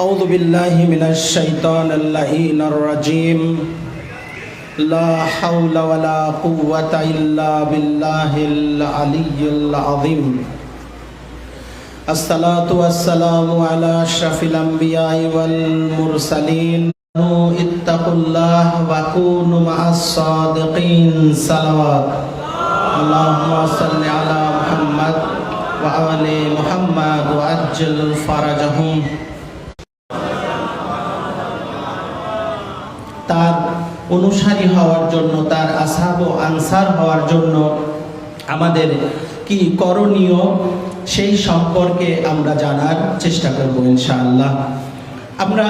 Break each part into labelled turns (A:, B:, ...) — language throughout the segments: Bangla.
A: أعوذ بالله من الشيطان اللعين الرجيم لا حول ولا قوة إلا بالله العلي العظيم الصلاة والسلام على أشرف الأنبياء والمرسلين اتقوا الله وكونوا مع الصادقين صلوات اللهم صل على محمد وآل محمد وعجل فرجهم তার অনুসারী হওয়ার জন্য, তার আসহাব ও আনসার হওয়ার জন্য আমাদের কি করণীয় সেই সম্পর্কে আমরা জানার চেষ্টা করব ইনশাআল্লাহ। আমরা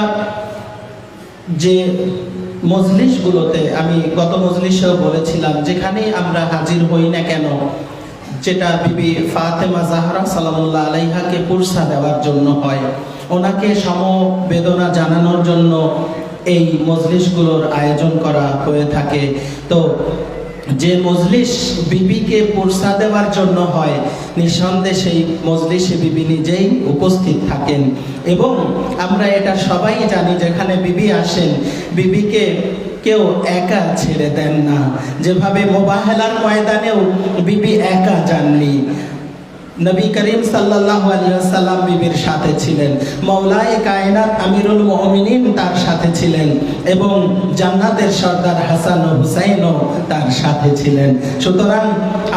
A: যে মজলিসগুলোতে, আমি গত মজলিসেও বলেছিলাম, যেখানে আমরা হাজির হই না কেন, যেটা বিবি ফাতেমা জাহরা সালামুল্লাহ আলাইহাকে পুরসা দেওয়ার জন্য হয়, ওনাকে সমবেদনা জানানোর জন্য এই মজলিসগুলোর আয়োজন করা হয়ে থাকে। তো যে মজলিস বিবিকে পুরসা দেওয়ার জন্য হয়, নিঃসন্দেহে সেই মজলিসে বিবি নিজেই উপস্থিত থাকেন। এবং আমরা এটা সবাই জানি, যেখানে বিবি আসেন, বিবিকে কেউ একা ছেড়ে দেন না। যেভাবে মোবাহেলার ময়দানেও বিবি একা যাননি, নবী করিম সাল্লাল্লাহু আলাইহি ওয়াসাল্লাম বিবির সাথে ছিলেন, মাওলায়ে কায়নাত আমিরুল মুমিনিন তার সাথে ছিলেন, এবং জান্নাতের সর্দার হাসান ও হুসাইনও তার সাথে ছিলেন। সুতরাং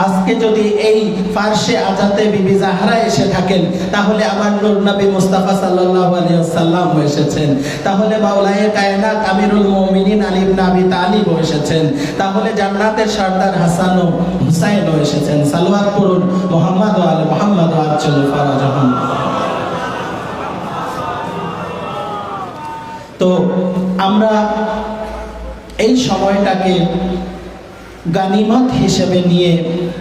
A: আজকে যদি এই ফারশে আজাতে বিবি জাহরা এসে থাকেন, তাহলে আমার নূর নবী মুস্তাফা সাল্লাল্লাহু আলাইহি ওয়াসাল্লাম এসেছেন, তাহলে মাওলায়ে কায়নাত আমিরুল মুমিনিন আলী ইবনে আবি তালিব এসেছেন, তাহলে জান্নাতের সর্দার হাসান ও হুসাইনও এসেছেন। সালাওয়াত পড়ুন মুহাম্মদ ওয়া আলি মুহাম্মদ ওয়া আজ্জাল ফারাজাহুম। তো আমরা এই সময়টাকে গানিমত হিসেবে নিয়ে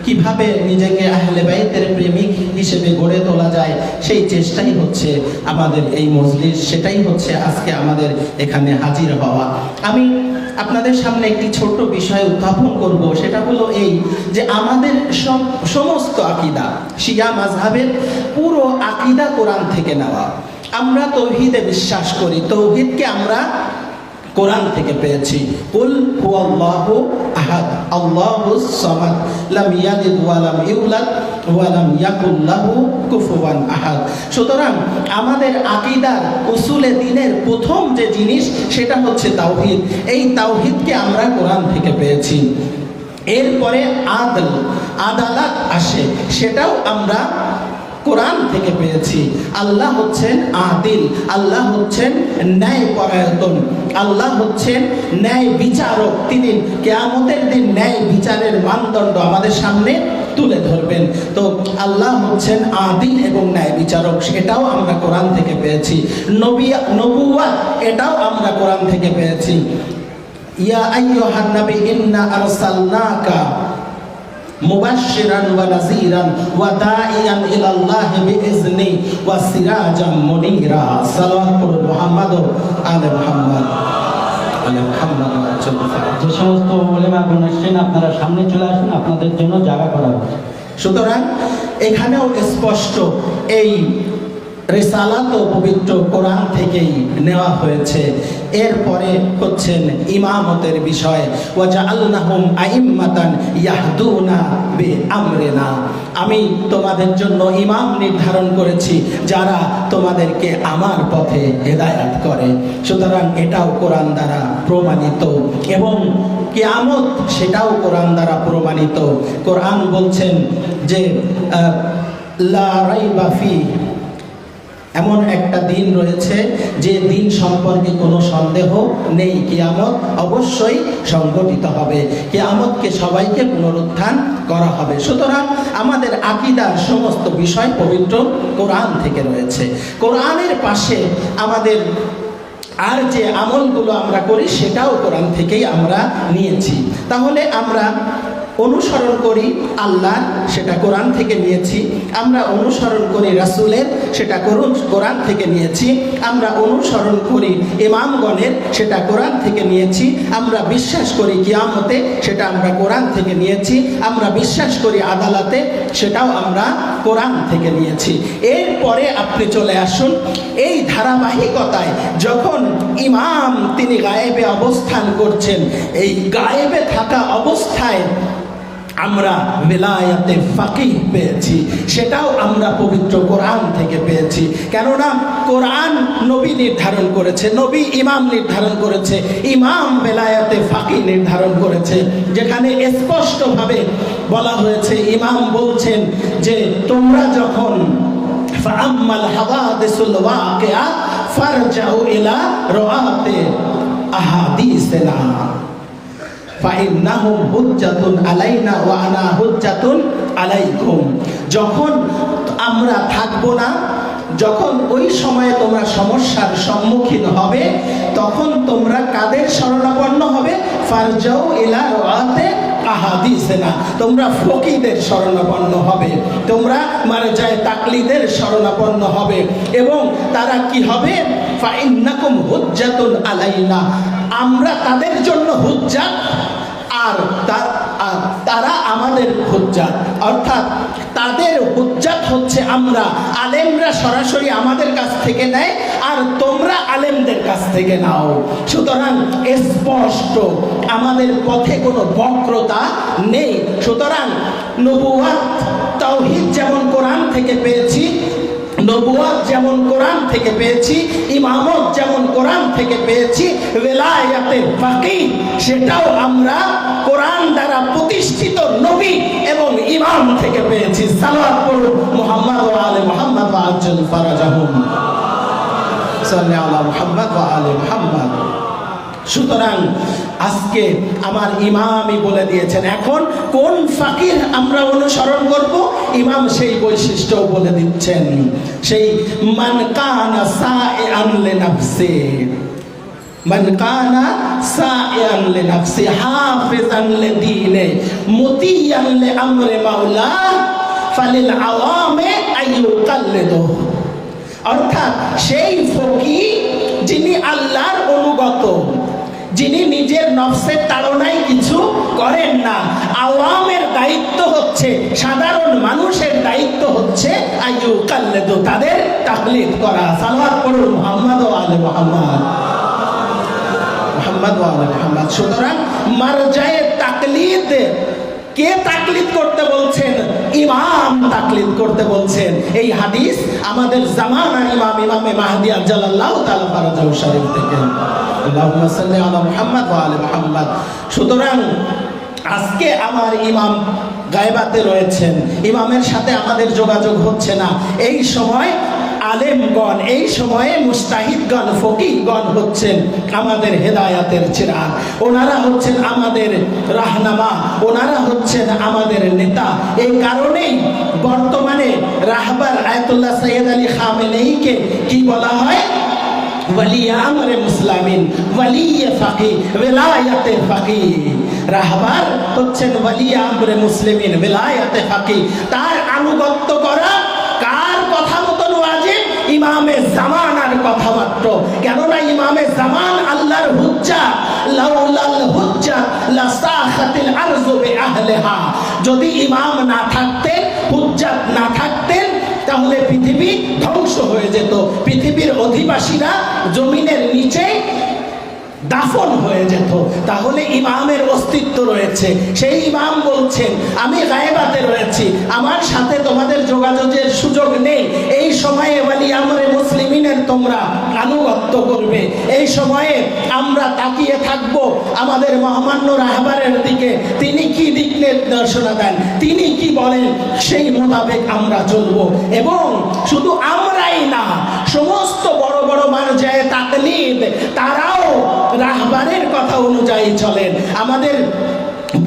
A: কিভাবে নিজেকে আহলে বাইতের প্রেমিক হিসেবে গড়ে তোলা যায়, সেই চেষ্টাই হচ্ছে আমাদের এই মজলিস, সেটাই হচ্ছে আজকে আমাদের এখানে হাজির হওয়া। আমি আপনাদের সামনে একটি ছোট্ট বিষয় উত্থাপন করব, সেটা হলো এই যে আমাদের সমস্ত আকীদা, শিয়া মাযহাবের পুরো আকীদা কোরআন থেকে নেওয়া। আমরা তাওহীদে বিশ্বাস করি, তাওহীদকে আমরা কোরআন থেকে পেয়েছি। কুল হুয়াল্লাহু আহাদ আল্লাহুস সামাদ লাম ইয়ালিদ ওয়া লাম ইউলাদ ওয়া লাম ইয়াকুল লাহু কুফুয়ান আহাদ। সুতরাং আমাদের আকীদার উসুলে দ্বীনের প্রথম যে জিনিস, সেটা হচ্ছে তাওহীদ। এই তাওহীদকে আমরা কোরআন থেকে পেয়েছি। এরপরে আদালত আসে, সেটাও আমরা কোরআন থেকে পেয়েছি। আল্লাহ হচ্ছেন আদিল, আল্লাহ হচ্ছেন ন্যায়পরায়ণ, আল্লাহ হচ্ছেন ন্যায় বিচারক। তিনি কিয়ামতের দিন ন্যায় বিচারের মানদণ্ড আমাদের সামনে তুলে ধরবেন। তো আল্লাহ হচ্ছেন আদিল এবং ন্যায় বিচারক, সেটাও আমরা কোরআন থেকে পেয়েছি। নবুওয়াত, এটাও আমরা কোরআন থেকে পেয়েছি। ইয়া আইয়ুহান নবী ইন্না আরসালনাকা মুবাশশিরান ওয়া নাযীরান ওয়া দাঈয়ান ইলাল্লাহি বিইজনি ওয়া সিরাজাম মুনীরা। সাল্লাল্লাহু আলাইহি মুহাম্মদ আলে মুহাম্মদ আলে মুহাম্মদ।
B: যে সমস্ত উলামাগণ আসছেন, আপনারা সামনে চলে আসুন, আপনাদের জন্য জায়গা করা হচ্ছে।
A: সুতরাং এখানেও স্পষ্ট এই রিসালাত ও পবিত্র কোরআন থেকেই নেওয়া হয়েছে। এরপরে হচ্ছেন ইমামতের বিষয়, ওয়া জাআলনাহুম আইম্মাতান ইয়াহদুনা বিআমরিনা। আমি তোমাদের জন্য ইমাম নির্ধারণ করেছি, যারা তোমাদেরকে আমার পথে হেদায়েত করে। সুতরাং এটাও কোরআন দ্বারা প্রমাণিত, এবং কিয়ামত সেটাও কোরআন দ্বারা প্রমাণিত। কোরআন বলছেন যে লা রাইবা ফি, এমন একটা দিন রয়েছে যে দিন সম্পর্কে কোনো সন্দেহ নেই, কিয়ামত অবশ্যই সংঘটিত হবে, কিয়ামতকে সবাইকে পুনরুত্থান করা হবে। সুতরাং আমাদের আকীদার সমস্ত বিষয় পবিত্র কোরআন থেকে রয়েছে। কোরআনের পাশে আমাদের আর যে আমলগুলো আমরা করি, সেটাও কোরআন থেকেই আমরা নিয়েছি। তাহলে আমরা অনুসরণ করি আল্লাহ, সেটা কোরআন থেকে নিয়েছি। আমরা অনুসরণ করি রাসূলের, সেটা কোরআন থেকে নিয়েছি। আমরা অনুসরণ করি ইমামগণের, সেটা কোরআন থেকে নিয়েছি। আমরা বিশ্বাস করি কিয়ামতে, সেটা আমরা কোরআন থেকে নিয়েছি। আমরা বিশ্বাস করি আদালতে, সেটাও আমরা কোরআন থেকে নিয়েছি। এরপরে আপনি চলে আসুন এই ধারাবাহিকতায়, যখন ইমাম তিনি গায়েবে অবস্থান করছেন, এই গায়েবে থাকা অবস্থায় আমরা বেলায়াতে ফাকিহ পেয়েছি, সেটাও আমরা পবিত্র কোরআন থেকে পেয়েছি। কেননা কোরআন নবী নির্ধারণ করেছে, নবী ইমাম নির্ধারণ করেছে, ইমাম বেলায়াতে ফাকিহ নির্ধারণ করেছে, যেখানে স্পষ্টভাবে বলা হয়েছে, ইমাম বলছেন যে তোমরা যখন ফাআম্মাল হাওয়াদিসুল ওয়াকিআ ফারজাউ ইলা রুআতি আহাদিসিনা ফাইন্নাহুম হুজ্জাতুন আলাইনা ওয়া আনা হুজ্জাতুন আলাইকুম। যখন আমরা থাকবো না, যখন ওই সময়ে তোমরা সমস্যার সম্মুখীন হবে, তখন তোমরা কাদের শরণাপন্ন হবে? ফারজাউ ইলা রুআতি আহাদিসিনা, তোমরা ফকিদের শরণাপন্ন হবে, তোমরা মারজায়ে তাকলিদের শরণাপন্ন হবে। এবং তারা কি হবে? ফাইন্নাকুম হুজ্জাতুন আলাইনা, আমরা তাদের জন্য হুজ্জাত, আর তারা আমাদের হুজ্জাত। অর্থাৎ তাদের হুজ্জাত হচ্ছে আমরা, আলেমরা সরাসরি আমাদের কাছ থেকে নেয়, আর তোমরা আলেমদের কাছ থেকে নাও। সুতরাং স্পষ্ট, আমাদের পথে কোনো বক্রতা নেই। সুতরাং নবুয়াত তাওহীদ যেমন কোরআন থেকে পেয়েছি, নবুয়াত যেমন কোরআন থেকে পেয়েছি, ইমামত যেমন কোরআন থেকে পেয়েছি, বেলায়াতে ফাকিহ সেটাও আমরা কোরআন দ্বারা প্রতিষ্ঠিত নবী এবং ইমাম থেকে পেয়েছি। সালাওয়াত পড়ুন মুহাম্মদ ওয়া আলে মুহাম্মদ ওয়া আজ্জাল ফারাজাহুম, সাল্লি আলা মুহাম্মদ ওয়া আলে মুহাম্মদ। সুতরাং আজকে আমার ইমামই বলে দিয়েছেন, এখন কোন ফাকির আমরা অনুসরণ করব, ইমাম সেই বৈশিষ্ট্য বলে দিচ্ছেন। সেই মান কানা সাইআন লিনাফসি, মান কানা সাইআন লিনাফসি হাফিজান লিদীনে মুতিয়ান লিআমরি মাওলা ফালিল আওয়ামে আইয়ুকাল্লিদু। অর্থাৎ সেই ফকির যিনি আল্লাহর অনুগত, যিনি নিজের নফসের তাড়নায় কিছু করেন না। আওয়ামের দায়িত্ব হচ্ছে, সাধারণ মানুষের দায়িত্ব হচ্ছে আইয়ুকাল্লিদু, তাদের তাকলিদ করা। সালাওয়াত পড়ুন মুহাম্মদ ওয়া আলে মুহাম্মদ, মুহাম্মদ ওয়া আলে মুহাম্মদ। সুতরাং মারজায়ে তাকলিদ, কে তাকলিদ করতে বলছেন? ইমাম তাকলিদ করতে বলছেন। এই হাদিস আমাদের জামানার ইমাম, ইমামে মাহদী আজ্জালাল্লাহু তাআলা ফারাজাহু শরীফ থেকে। আল্লাহুম্মা সাল্লি আলা মুহাম্মদ ওয়া আলি মুহাম্মদ। সুতরাং আজকে আমার ইমাম গায়বাতে রয়েছেন, ইমামের সাথে আমাদের যোগাযোগ হচ্ছে না। এই সময় আলেমগণ, এই সময়ে মুস্তাহিদগণ, ফকিহগণ হচ্ছেন আমাদের হেদায়াতের চিরাগ, ওনারা হচ্ছেন আমাদের রাহনামা, ওনারা হচ্ছেন আমাদের নেতা। এই কারণেই বর্তমানে রাহবার আয়াতুল্লাহ সৈয়দ আলী খামেনেইকে কি বলা হয়? ওয়ালিয়ে আমরে মুসলিমিন, ওয়ালিয়ে ফাকিহ, ওয়ালায়াতে ফাকিহ। রাহবার হচ্ছেন ওয়ালিয়ে আমরে মুসলিমিন, ওয়ালায়াতে ফাকিহ। তার আনুগত্য করা কার কথা মতন ওয়াজিব? ইমামে জামানার কথা মাত্র। কেননা ইমামে জামান আল্লাহর হুজ্জাত, লাউলাল হুজ্জাত লাসাখাতিল আরযু বিআহলিহা। যদি ইমাম না থাকতেন, হুজ্জাত না থাকতেন, তাহলে পৃথিবী ধ্বংস হয়ে যেত, পৃথিবীর অধিবাসীরা জমিনের নিচে দাফন হয়ে যেত। তাহলে ইমামের অস্তিত্ব রয়েছে। সেই ইমাম বলছেন, আমি গায়বাতে রয়েছি, আমার সাথে তোমাদের যোগাযোগের সুযোগ নেই। এই সময়ে ওয়ালি আমরে মুসলিমিনের তোমরা আনুগত্য করবে। এই সময়ে আমরা তাকিয়ে থাকবো আমাদের মহামান্য রাহবারের দিকে, তিনি কি দিক নির্দেশনা দেন, তিনি কি বলেন, সেই মোতাবেক আমরা চলবো। এবং শুধু আমরাই না, সমস্ত বড় বড় মারজায়ে তাকলিদ তারাও রাহবারের কথা অনুযায়ী চলেন। আমাদের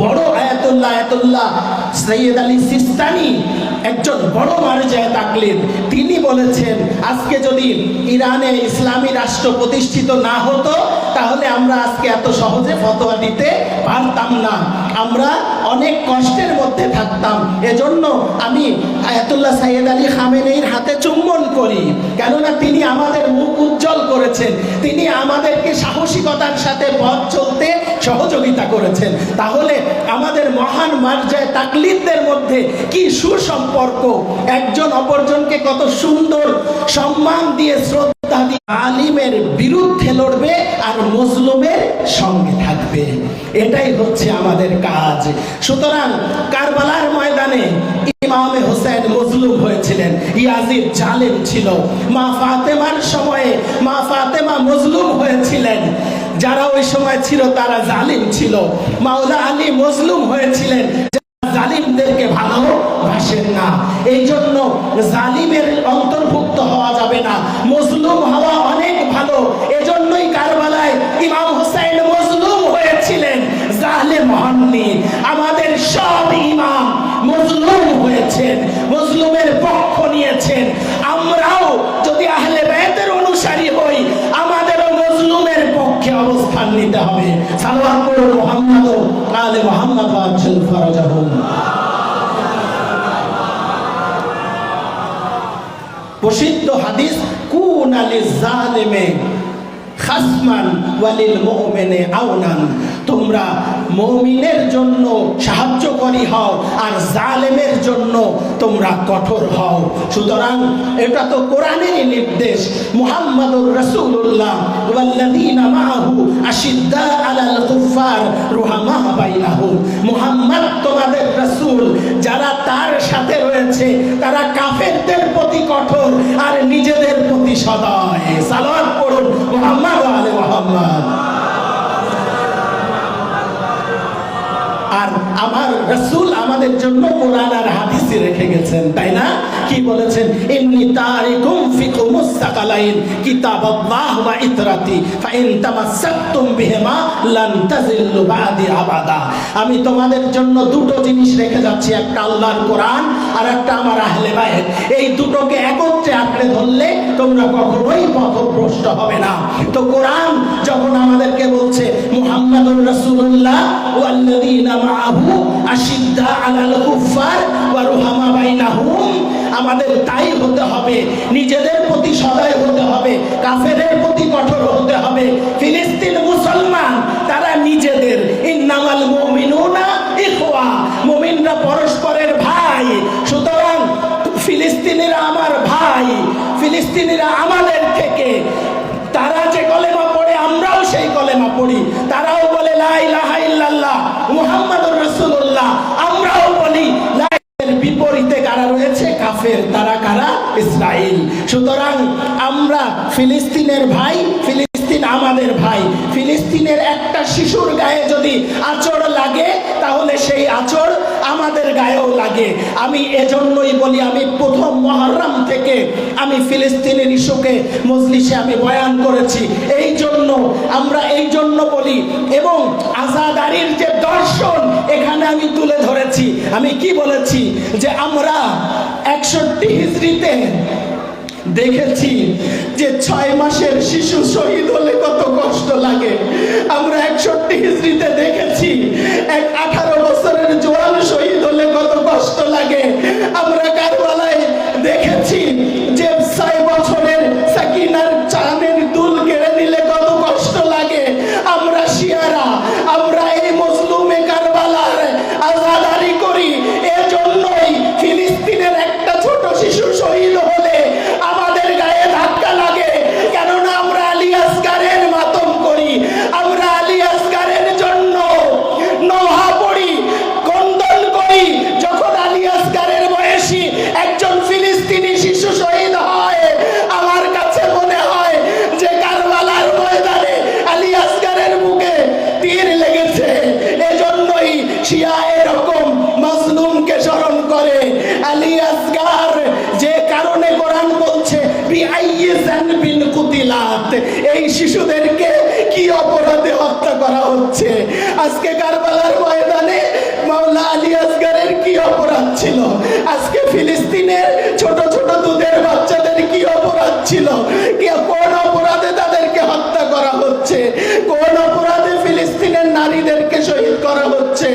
A: বড় আয়াতুল্লাহ সৈয়দ আলী সিস্তানি একজন বড় মারজায়ে তাকলিদ, তিনি বলেছেন, আজকে যদি ইরানে ইসলামী রাষ্ট্র প্রতিষ্ঠিত না হতো, তাহলে আমরা আজকে এত সহজে ফতোয়া দিতে পারতাম না। আমরা অনেক কষ্টের মধ্যে থাকতাম। এজন্য আমি আয়াতুল্লাহ সাইয়েদ আলী খামেনেইর হাতে চুম্বন করি, কেননা তিনি আমাদের মুখ উজ্জ্বল করেছেন, তিনি আমাদেরকে সাহসিকতার সাথে পথ চলতে সহযোগিতা করেছেন। তাহলে আমাদের মহান মার্জায় তাকলিদদের মধ্যে কি সুসম্পর্ক, একজন অপরজনকে কত সুন্দর সম্মান দিয়ে শ্রদ্ধা দিয়ে আলিমের বিরুদ্ধে লড়বে আর মজলুমের সঙ্গে থাকবে, এটাই হচ্ছে আমাদের কাজ। সুতরাং কারবালার ময়দানে ইমামে হোসেন মজলুম হয়েছিলেন, ইয়াজিদ জালেম ছিল। মা ফাতেমার সময়ে মা ফাতেমা মজলুম হয়েছিলেন, যারা ওই সময় ছিল তারা জালিম ছিল। মাওলা আলী মজলুম হয়েছিলেন, জালিমদেরকে ভালোবাসেন না। এই জন্য জালিমের অন্তর্ভুক্ত হওয়া যাবে না, মজলুম হওয়া অনেক ভালো। এজন্যই কারবালায় ইমাম হোসেন মজলুম হয়েছিলেন, জালেম হননি। আমাদের সব ইমাম মজলুম হয়েছেন, মজলুমের পক্ষ নিয়েছেন। আমরাও যদি আহলে বায়তের অনুসারী হই, আমাদেরও মজলুমের পক্ষে অবস্থান নিতে হবে। সাল্লাল্লাহু আলাইহি মুহাম্মদ আলে মুহাম্মদ আজল ফরজাহুম। প্রসিদ্ধ হাদিস, কুন আলিজ জালিমে খাসমান ওয়ালিল মুমিনে আউনান, তোমরা মুমিনের জন্য সাহায্যকারী হও আর জালেমের জন্য তোমরা কঠোর হও। সুতরাং এটা তো কোরআনেরই নির্দেশ। মুহাম্মাদুর রাসূলুল্লাহ ওয়াল্লাযীনা মাআহু আশিদ্দা আলাল কুফার রুহামা বাইনাহুম, মুহাম্মদ তোমাদের রাসূল, যারা তার সাথে রয়েছে তারা কাফেরদের প্রতি কঠোর আর নিজেদের প্রতি সদয়। সালাত পড়ুন মুহাম্মদ আলে মুহাম্মদ। আর আমার রাসূল আমাদের জন্য কোরআন আর হাদিস রেখে গেছেন, তাই না? কি বলেছেন? ইন্নী তারিকুম ফিকুম মুস্তাকালাইন কিতাবাল্লাহ ওয়া ইতরাতি ফাইন তামাসসাকতুম বিহিমা লান তাযিল্লু বাদি আবাদা। আমি তোমাদের জন্য দুটো জিনিস রেখে যাচ্ছি, একটা আল্লাহর কোরআন আর একটা আমার আহলে বায়ত। এই দুটোকে একত্রে আঁকড়ে ধরলে তোমরা কখনোই পথভ্রষ্ট হবে না। তো কোরআন যখন আমাদেরকে বলছে মুহাম্মাদুর রাসূলুল্লাহ ওয়াল্লাযীনা মাআহু আশিদ্দা আলাল কুফার ওয়া রুহামা বাইনাহুম, আমাদের তাই হতে হবে, নিজেদের প্রতি সদয় হতে হবে, কাফেরের প্রতি কঠোর হতে হবে। ফিলিস্তিন মুসলমান, তারা নিজেদের, ইন্নামাল মুমিনুনা ইখওয়া, মুমিনরা পরস্পরের ভাই। সুতরাং ফিলিস্তিনিরা আমার ভাই, ফিলিস্তিনিরা আমাদের থেকে, তারা যে কলেমা পড়ে আমরাও সেই কলেমা পড়ি, তারাও বলে লা ইলাহা ইল্লাল্লাহ মুহাম্মাদুর রাসূলুল্লাহ, আমরাও বলি। এর বিপরীতে কারা রয়েছে? কাফের। তারা কারা? ইসরাইল। সুতরাং আমরা ফিলিস্তিনের ভাই, ফিলিস্তিন আমাদের ভাই। ফিলিস্তিনের একটা শিশুর গায়ে যদি আঁচড় লাগে তাহলে সেই আঁচড় আমাদের গায়েও লাগে। আমি এজন্যই বলি, আমি প্রথম মুহররম থেকে আমি ফিলিস্তিনের ইস্যুকে মজলিসে আমি বয়ান করেছি। এই জন্য আমরা এই জন্য বলি, এবং আজাদারির যে দর্শন এখানে আমি তুলে ধরেছি। আমি কি বলেছি? যে আমরা 61 হিজরিতে দেখেছি যে 6 মাসের শিশু শহীদ হলে কত কষ্ট লাগে। আমরা 61 হিজরিতে দেখেছি 18 বছরের জওয়ান শহীদ হলে কত কষ্ট লাগে। আমরা কারবালায় দেখেছি যে 6 বছরের সাকিনার চাঁদের দুল কেড়ে নিলে কত কষ্ট লাগে। আমরা শিয়ারা, আমরা এই মজলুমে কারবালার আজাদারি করি। এজন্যই ফিলিস্তিনের একটা ছোট শিশু শহীদ হলে আমাদের গায়ে ধাক্কা লাগে, কেননা আমরা আলী আসগারের মাতম করি, আমরা আলী আসগারের জন্য নোহা পড়ি, কন্দন করি। যখন আলী আসগারের বয়সী একজন ফিলিস্তিনি শিশু শহীদ হয়, আমার কাছে মনে হয় যে কারবালার ময়দানে আলী আসগারের বুকে তীর লেগেছে। এজন্যই শিয়া এরকম মাজলুমকে স্মরণ করে। আলী আসগার যে কারণে কোরআন বলছে বিআইয়ি যানবিন কুতিলাত, এই শিশুদেরকে কি অপরাধে হত্যা করা হচ্ছে। আজকে কারবালার ময়দানে মাওলা আলী আসগারের কি অপরাধ ছিল? আজকে ফিলিস্তিনের ছোট ছোট দুধের বাচ্চাদের কি অপরাধ ছিল? কোন অপরাধে তাদেরকে হত্যা করা হচ্ছে? কোন অপরাধে ফিলিস্তিনের নারীদেরকে শহীদ করা হচ্ছে?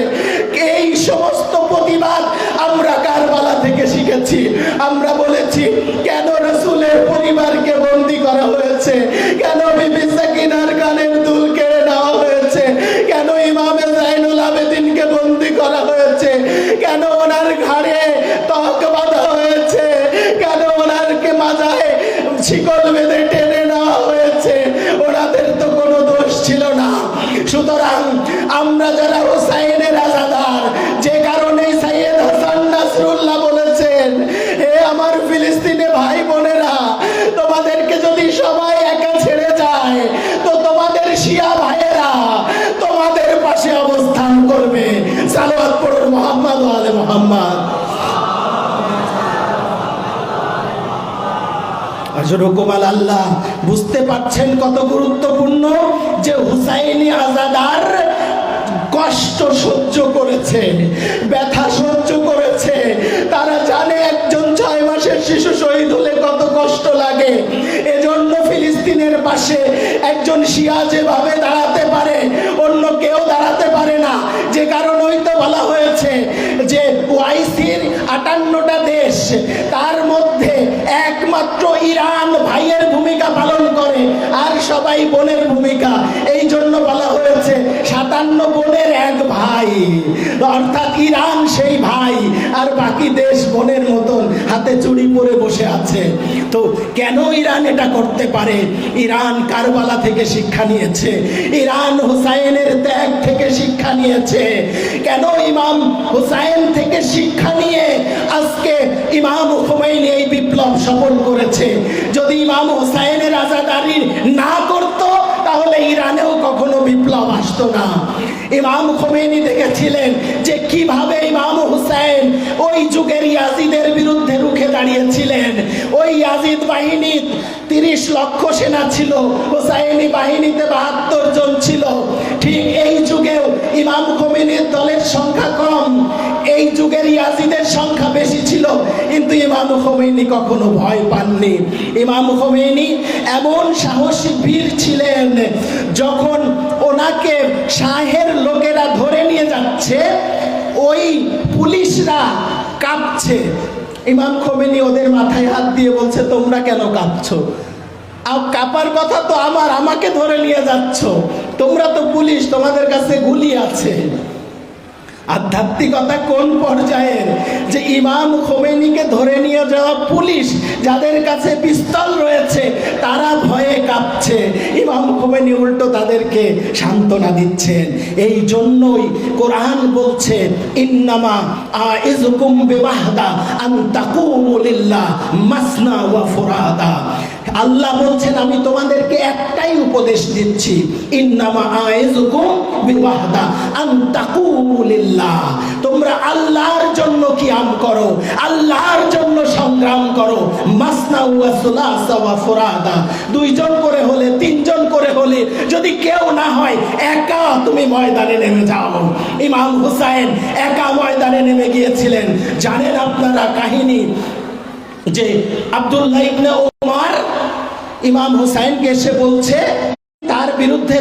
A: বলেছি, আমরা বলেছি কেন রাসূলের পরিবারকে বন্দী করা হয়েছে, কেন বিবি সাকিনার কানের দুল কেড়ে নেওয়া হয়েছে, কেন ইমামে জাইনুল আবেদিনকে বন্দী করা হয়েছে, কেন ওনার ঘাড়ে তক বাঁধা হয়েছে, কেন ওনারকে মাজায় শিকল বেঁধে টেনে নেওয়া হয়েছে। ওনাদের তো কোনো দোষ ছিল না। সুতরাং আমরা যারা হুসাইনের আজাদার, যে কারণে সাইয়েদ হাসান নাসরুল্লাহ বলেছেন, হে আমার ফিলিস্তিনে ভাই বোনেরা, তোমাদেরকে যদি সবাই একা ছেড়ে যায় তো তোমাদের শিয়া ভাইয়েরা তোমাদের পাশে অবস্থান করবে। সালাওয়াত পড়ুন মুহাম্মদ ওয়া আলে মুহাম্মদ। আজরকুমাল আল্লাহ, বুঝতে পারছেন কত গুরুত্বপূর্ণ যে হুসাইনি আজাদার কষ্ট সহ্য করেছে, ব্যথা সহ্য করেছে। তারা জানে একজন 6 মাসের শিশু শহীদ হলে কত কষ্ট লাগে। এজন্য ফিলিস্তিনের পাশে একজন শিয়া যেভাবে দাঁড়াতে পারে অন্য কেউ দাঁড়াতে পারে না। যে কারণেই তো বলা হয়েছে যে ওআইসির 58টা দেশ, তার মধ্যে একমাত্র ইরান ভাইয়ের ভূমিকা পালন করে আর সবাই বোনের ভূমিকা। এই জন্য বলা হয়েছে 57 বোনের এক ভাই, অর্থাৎ ইরান সেই ভাই আর বাকি দেশ বোনের মতন হাতে চুড়ি পরে বসে আছে। তো কেন ইরান এটা করতে পারে? ইরান কারবালা থেকে শিক্ষা নিয়েছে, ইরান হুসাইনের ত্যাগ থেকে শিক্ষা নিয়েছে। কেন ইমাম হুসাইন থেকে শিক্ষা নিয়ে আজকে ইমাম খুমেইনি এই বিপ্লব সফল করেছে। যদি ইমাম হুসাইনের আজাদারি না করত তাহলে ইরানেও কখনো বিপ্লব আসতো না। ইমাম খুমেইনি দেখেছিলেন যে কিভাবে ইমাম হুসাইন ওই যুগের ইয়াজিদের বিরুদ্ধে রুখে দাঁড়িয়েছিলেন। ওই ইয়াজিদ বাহিনী 30 লক্ষ সেনা ছিল, হুসাইনি বাহিনীতে 72 জন ছিল। ঠিক এই যুগেও ইমাম খুমেইনির দলের সংখ্যা কম, এই যুগের ইয়াজিদের সংখ্যা বেশি ছিল, কিন্তু ইমাম খুমেইনি কখনো ভয় পাননি। ইমাম খুমেইনি এমন সাহসী বীর ছিলেন, যখন ওনাকে শাহের লোকেরা ধরে নিয়ে যাচ্ছে, ওই পুলিশরা কাঁপছে, ইমাম খুমেইনি ওদের মাথায় হাত দিয়ে বলছে, তোমরা কেন কাঁপছো? কাঁপার কথা তো আমার, আমাকে ধরে নিয়ে যাচ্ছ, তোমরা তো পুলিশ, তোমাদের কাছে গুলি আছে। আধ্যাত্মিকতা কোন পর্যায়ের যে ইমাম খুমেইনিকে ধরে নিয়ে যাওয়া পুলিশ, যাদের কাছে পিস্তল রয়েছে, তারা ভয়ে কাঁপছে, ইমাম খুমেইনি উল্টো তাদেরকে সান্ত্বনা দিচ্ছেন। এই জন্যই কোরআন বলছে, ইন্নামা আইযুকুম বিওয়াহদা আন তাকুমু লিল্লাহ মাসনা ওয়া ফুরাদা। আল্লাহ বলছেন আমি তোমাদেরকে একটাই উপদেশ দিচ্ছি, ইন্নামা আইযুকুম বিওয়াহদা আন তাকুমু লিল্লাহ, তোমরা আল্লাহর জন্য কিয়াম করো, আল্লাহর জন্য সংগ্রাম করো। মাসনা ওয়া সুলাসা ওয়া ফুরাদা, 2 জন করে হলে, 3 জন করে হলে, যদি কেউ না হয় একা তুমি ময়দানে নেমে যাও। ইমাম হুসাইন একা ময়দানে নেমে গিয়েছিলেন। জানেন আপনারা কাহিনী যে আব্দুল্লাহ ইবনে উমর ইমাম হুসাইনকে এসে বলছে তার বিরুদ্ধে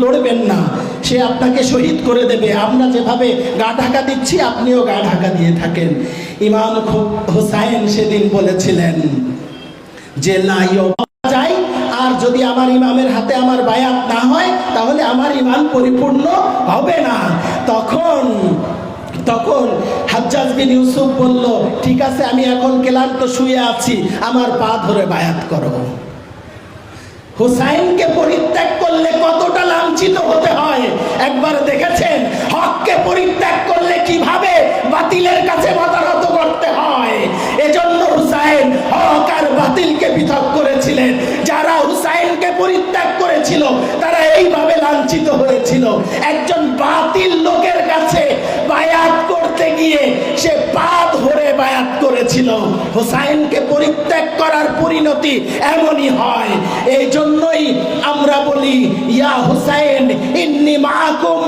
A: লড়বেন না, সে আপনাকে শহীদ করে দেবে, আমরা যেভাবে গা ঢাকা দিচ্ছি আপনিও গা ঢাকা দিয়ে থাকেন। ইমাম হুসাইন সেদিন বলেছিলেন যে না যাই, আর যদি আমার ইমামের হাতে আমার বায়াত না হয় তাহলে আমার ইমান পরিপূর্ণ হবে না। তখন হাজ্জাজ বিন ইউসুফ বলল, ঠিক আছে আমি এখন ক্লান্ত শুয়ে আছি, আমার পা ধরে বায়াত করো। হুসাইনকে পরিত্যাগ করলে কতটা লাঞ্ছিত হতে হয় একবার দেখেছেন? হককে পরিত্যাগ করলে কিভাবে বাতিলের কাছে মাথা নত করতে হয়। এজন্য হুসাইন হক আর বাতিলকে পৃথক করেছিলেন। যারা হুসাইনকে পরিত্যাগ করেছিল তারা এইভাবে লাঞ্ছিত হয়েছিল। একজন বাতিল লোকের কাছে বায়াত করতে গিয়ে সে পা ধরে বায়াত করেছে। বলেছিল হুসাইনকে পরিত্যাগ করার পরিণতি এমনই হয়। এই জন্যই আমরা বলি ইয়া হুসাইন ইন্নী মাআকুম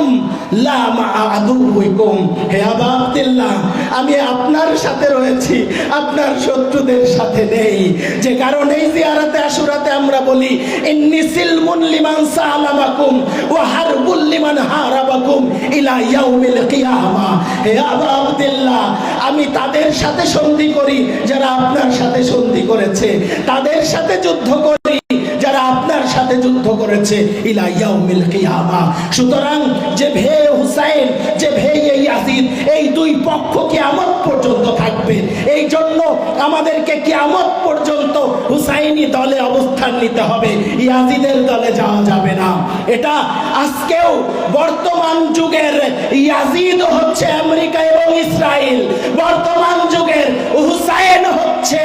A: লা মাআ আদুউকুম, হে আবা আব্দুল্লাহ আমি আপনার সাথে রয়েছি, আপনার শত্রুদের সাথে নেই। যে কারণে এই জিয়ারতে আশুরাতে আমরা বলি ইন্নী সিলমুন লিমান সালামাকুম ওয়া হারবুল লিমান হারাবাকুম ইলা ইয়াউমিল কিয়ামা। হে আবা আব্দুল্লাহ আমি তাদের সাথে সন্ধি করি যারা আপনার সাথে সন্ধি করেছে, তাদের সাথে যুদ্ধ করি যারা আপনার সাথে যুদ্ধ করেছে ইলা ইয়াউমিল কিয়ামা। সুতরাং যে ভে হুসাইন, যে ভে ইয়াজিদ, এই দুই পক্ষ কিয়ামত পর্যন্ত থাকবে। এই জন্য আমাদেরকে কিয়ামত পর্যন্ত হুসাইনি দলে অবস্থান নিতে হবে, ইয়াজিদের দলে যাওয়া যাবে না। এটা আজকেও বর্তমান যুগের ইয়াজিদ হচ্ছে আমেরিকা এবং ইসরায়েল, বর্তমান যুগের হুসাইন হচ্ছে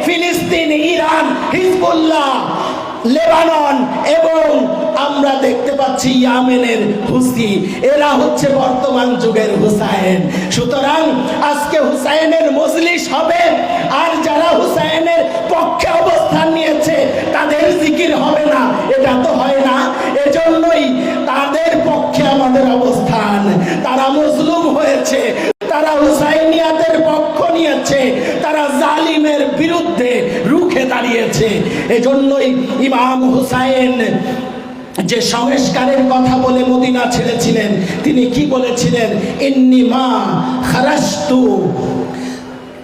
A: ফিলিস্তিন, ইরান, হিজবুল্লাহ, লেবানন এবং আমরা দেখতে পাচ্ছি ইয়েমেনের হুসি, এরা হচ্ছে বর্তমান যুগের হুসাইন। সুতরাং আজকে হুসাইনের মজলিস হবে, আর যারা হুসাইনের পক্ষে অবস্থান নিয়েছে তাদের জিকির হবে না, এটা তো হয় না। এজন্যই তাদের পক্ষে আমাদের অবস্থান। তারা মজলুম হয়েছে, তারা হুসাইনিয়াতের পক্ষ নিয়েছে, তারা জালিমের বিরুদ্ধে রুখে দাঁড়িয়েছে। এজন্যই ইমাম হুসাইন যে সংস্কারের কথা বলে মদিনা ছেড়েছিলেন, তিনি কি বলেছিলেন? ইন্নী মা খারাজতু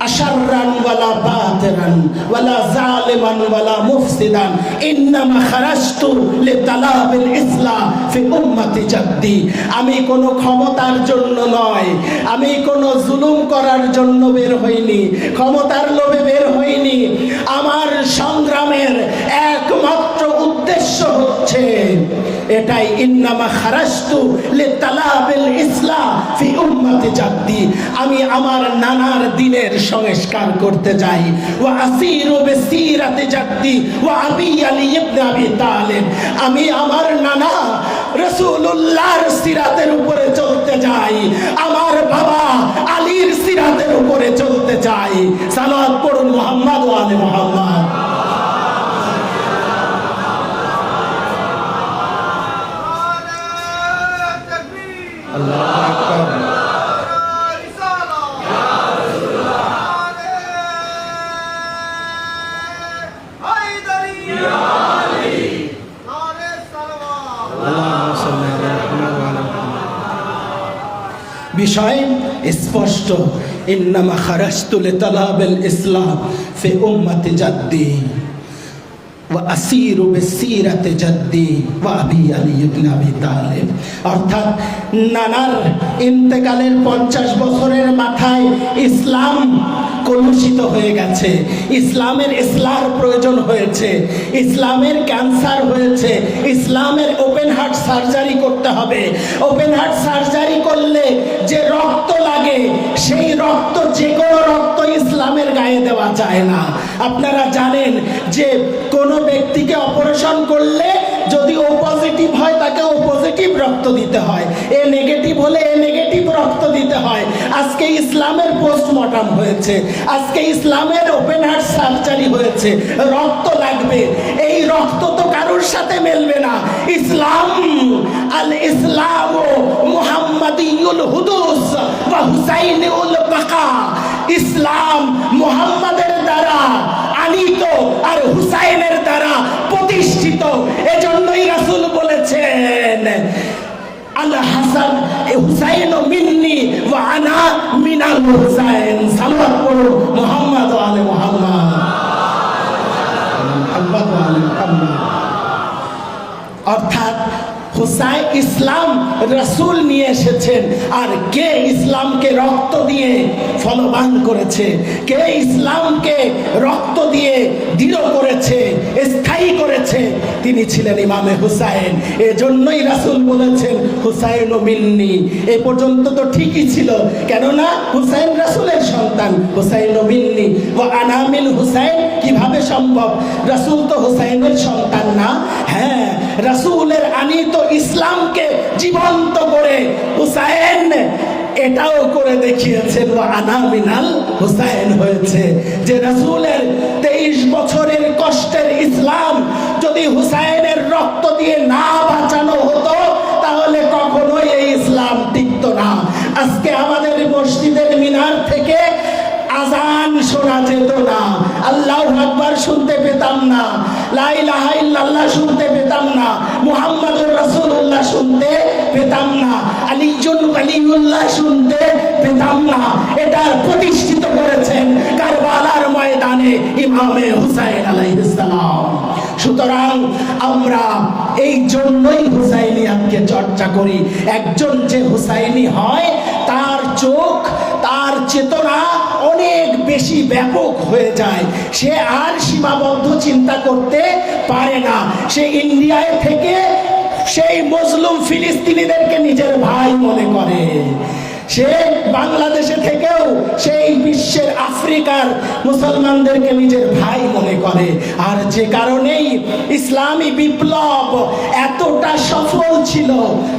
A: আশাররান ওয়ালা বাতিরান ওয়ালা জালিমান ওয়ালা মুফসিদান ইন্নামা খারাজতু লিতালাবিল ইসলাম ফি উম্মতি জাদ্দি। আমি কোনো ক্ষমতার জন্য নয়, আমি কোনো জুলুম করার জন্য বের হইনি, ক্ষমতার লোভে বের হইনি। আমার সংগ্রামের একমাত্র উদ্দেশ্য হচ্ছে এটাই, ইন্নামা খারাজতু লিতালাবিল ইসলাম ফি উম্মতি জাদ্দি। আমি আমার নানার দিনের সংস্কার করতে যাই। ওয়া আসিরু বিসিরাতি জাদ্দি ওয়া আবি আলী ইবনে আবি তালিব। আমি আমার নানা রাসূলুল্লাহর সিরাতের উপরে চলতে যাই, আমার বাবা আলীর সিরাতের উপরে চলতে যাই। সালাত পড়ুন মুহাম্মদ ওয়া আলি মুহাম্মদ। আল্লাহু আকবার। বিষয় স্পষ্ট, ইন্নামা খারাজতু লিতালাবিল ইসলাম ফি উম্মতি জাদ্দি ওয়া আসিরু বিসিরাতি জাদ্দি ওয়া আবি আলী ইবনে আবি তালিব। অর্থাৎ নানার ইন্তেকালের 50 বছরের মাথায় ইসলাম কলুষিত হয়ে গেছে, ইসলামের ইসলাহর প্রয়োজন হয়েছে, ইসলামের ক্যান্সার হয়েছে, ইসলামের ওপেন হার্ট সার্জারি করতে হবে। ওপেন হার্ট সার্জারি করলে যে রক্ত লাগে সেই রক্ত, যে কোনো রক্ত ইসলামের গায়ে দেওয়া যায় না। আপনারা জানেন যে কোনো ব্যক্তিকে অপারেশন করলে যদি ও পজিটিভ হয় তাকে ও পজিটিভ রক্ত দিতে হয়, এ নেগেটিভ হলে এ নেগেটিভ রক্ত দিতে হয়। আজকে ইসলামের পোস্টমর্টম হয়েছে, আজকে ইসলামের ওপেন হার্ট সার্জারি হয়েছে, রক্ত লাগবে। এই রক্ত তো কারোর সাথে মেলবে না। ইসলাম আল ইসলাম মুহাম্মাদিয়ুল হুদুস ওয়া হুসাইনুল বাকা। ইসলাম মুহাম্মাদের দ্বারা আনিত আর হুসাইনের দ্বারা প্রতিষ্ঠিত। এজন্যই রাসূল বলেছেন আল হাসান হুসাইন মিন্নি ওয়া আনা মিনাল হুসাইন। সালাত পড়ো মুহাম্মদ ওয়া আলি মুহাম্মদ, মুহাম্মদ ওয়া আলি মুহাম্মদ। অর্থাৎ হুসাইন ইসলাম রাসূল নিয়ে এসেছেন, আর কে ইসলামকে রক্ত দিয়ে ফলবান করেছে, কে ইসলামকে রক্ত দিয়ে দৃঢ় করেছে, স্থায়ী করেছে, তিনি ছিলেন ইমামে হুসাইন। এজন্যই রাসূল বলেছেন হুসাইন মিন্নি। এ পর্যন্ত তো ঠিকই ছিল, কেননা হুসাইন রাসূলের সন্তান। হুসাইন মিন্নি ওয়া আনা মিন হুসাইন কিভাবে সম্ভব? রাসূল তো হুসাইনের সন্তান না? হ্যাঁ, রাসূলের আনিত ইসলামকে জীবন্ত করে হুসাইন এটাও করে দেখিয়েছেন ওয়া আনা মিনাল হুসাইন হয়েছে, যে রাসূলের 23 বছরের কষ্টের ইসলাম যদি হুসাইনের রক্ত দিয়ে না বাঁচানো হতো তাহলে কখনোই এই ইসলাম টিকতো না। আজকে আমাদের মসজিদের মিনার থেকে আজান শোনা যেত না, আল্লাহু আকবার শুনতে পেতাম না, লা ইলাহা ইল্লাল্লাহ শুনতে পেতাম না, মুহাম্মাদুর রাসূলুল্লাহ শুনতে পেতাম না, আলীজুল ওয়ালিউল্লাহ শুনতে পেতাম না। এটা প্রতিষ্ঠিত করেছেন কারবালার ময়দানে ইমামে হুসাইন আলাইহিস সালাম। সুতরাং আমরা এই জন্যই হুসাইনিয়াতকে চর্চা করি। একজন যে হুসাইনি হয় তার চোখ, তার চেতনা অনেক বেশি ব্যাপক হয়ে যায়, সে আর সীমাবদ্ধ চিন্তা করতে পারে না। সে ইন্ডিয়ায় থেকে সেই মজলুম ফিলিস্তিনিদেরকে নিজের ভাই মনে করে, সে বাংলাদেশে থেকেও সেই বিশ্বের আফ্রিকার মুসলমানদেরকে নিজের ভাই মনে করে। আর যে কারণেই ইসলামী বিপ্লব এতটা সফল ছিল,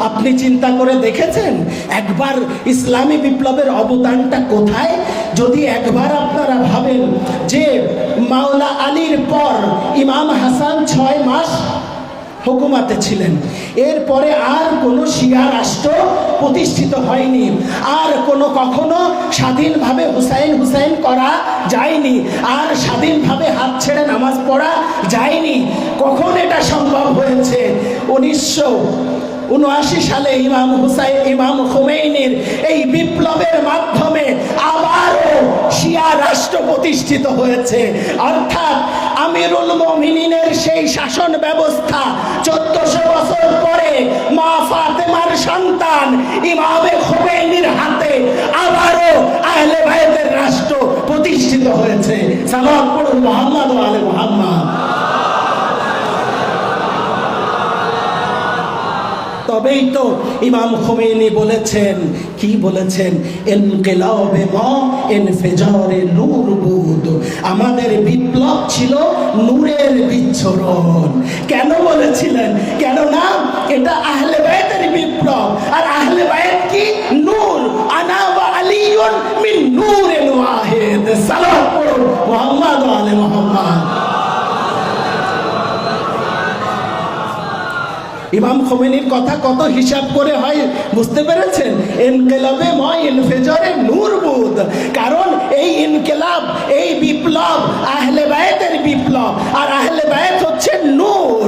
A: আপনি চিন্তা করে দেখেছেন একবার ইসলামী বিপ্লবের অবদানটা কোথায়? যদি একবার আপনারা ভাবেন যে মাওলা আলীর পর ইমাম হাসান 6 মাস হুকুমাতে ছিলেন, এরপরে আর কোনো শিয়া রাষ্ট্র প্রতিষ্ঠিত হয়নি, আর কখনো স্বাধীনভাবে হুসাইন হুসাইন করা যায়নি, আর স্বাধীনভাবে হাত ছেড়ে নামাজ পড়া যায়নি। কখন এটা সম্ভব হয়েছে? 1979 সালে ইমাম খুমেইনির এই বিপ্লবের মাধ্যমে আবারও শিয়া রাষ্ট্র প্রতিষ্ঠিত হয়েছে। অর্থাৎ আমিরুল মুমিনিনের সেই শাসন ব্যবস্থা 1400 বছর পরে মা ফাতেমার সন্তান ইমামে খুমেইনির হাতে আবারও আহলে বাইতের রাষ্ট্র প্রতিষ্ঠিত হয়েছে। সালাত পড়ুন মুহাম্মদ ওয়া আলে মুহাম্মদ। তবেই তো ইমাম খুমেইনি বলেছেন, কি বলেছেন? ইনকিলাবে মা ইনফিজারে নূর বুদ, আমাদের বিপ্লব ছিল নূরের বিচ্ছুরণ। কেন বলেছিলেন? কেননা এটা আহলে বাইতের বিপ্লব, আর আহলে বাইত কি? নূর। আনা ওয়া আলিয়ুন মিন নূরিন ওয়াহিদ। সালাত পড়ুন মুহাম্মদ ওয়া আলে মুহাম্মদ। ইমাম খুমেইনির কথা কত হিসাব করে হয় বুঝতে পেরেছেন? ইনকিলাবে মা ইনফিজারে নূর বুদ, কারণ এই ইনকিলাব, এই বিপ্লব আহলে বাইতের বিপ্লব, আর আহলে বাইত হচ্ছে নূর।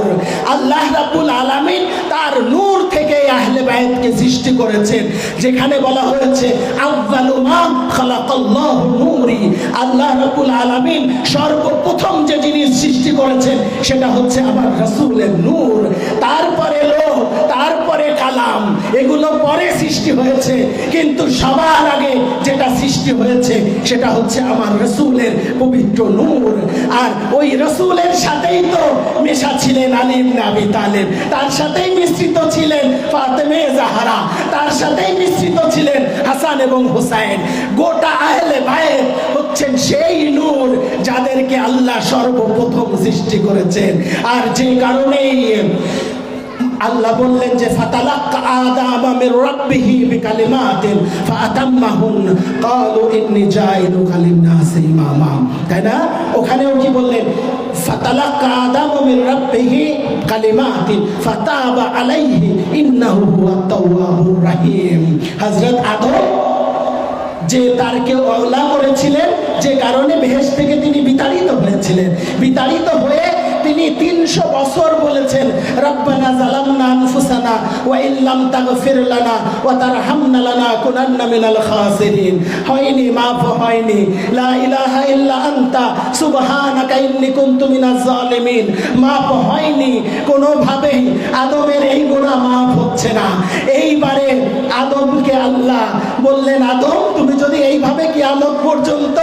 A: আল্লাহ রাব্বুল আলামিন তার নূর থেকে আহলে বাইতকে সৃষ্টি করেছেন, যেখানে বলা হয়েছে আউয়ালু মা খালাকাল্লাহু নূরি, আল্লাহ রাব্বুল আলামিন সর্বপ্রথম যে জিনিস সৃষ্টি করেছেন সেটা হচ্ছে আমার রাসূলের নূর। তারপরে তারপরে কালাম, এগুলো পরে সৃষ্টি হয়েছে, কিন্তু সবার আগে যেটা সৃষ্টি হয়েছে সেটা হচ্ছে আমার রাসূলের পবিত্র নূর। আর ওই রাসূলের সাথেই তো মেশা ছিলেন আলী ইবনে আবি তালেব, তার সাথেই মিশ্রিত ছিলেন ফাতেমা জাহরা, তার সাথেই মিশ্রিত ছিলেন হাসান এবং হুসাইন। গোটা আহলে বাইত হচ্ছেন সেই নূর যাদেরকে আল্লাহ সর্বপ্রথম সৃষ্টি করেছেন। আর যে কারণেই আল্লাহ বললেন যে ফাতালাক্কা আদম মির রাব্বিহি বিকালিমাতিন ফাআতাম্মাহুন ক্বালু ইন্নী জাইলুকা লিন-নাসি ইমামা, তাই না? ওখানেও কি বললেন? ফাতালাক্কা আদম মির রাব্বিহি কালিমাতিন ফাতাবা আলাইহি ইন্নাহু হুয়াত তাওয়াবুর রহিম। হযরত আদম যে তারকে আল্লাহ করেছিলেন, যে কারণে বেহেশত থেকে তিনি বিতাড়িত হয়েছিলেন, বিতাড়িত হয়ে তিনি 300 বছর বলেছেন রব্বানা যালামনা আনফুসানা ওয়া ইল্লাম তাগফির লানা ওয়া তারহামনা লানাকুনান্না মিনাল খাসিরিন। হয়নি, মাফ হয়নি। লা ইলাহা ইল্লা আনতা সুবহানাকা ইন্নী কুনতু মিনাজ জালিমিন, মাফ হয়নি কোনোভাবেই। আদমের এই গুনাহ মাফ হচ্ছে না। এইবারে আদমকে আল্লাহ বললেন, আদম তুমি যদি এইভাবে কিয়ামত পর্যন্ত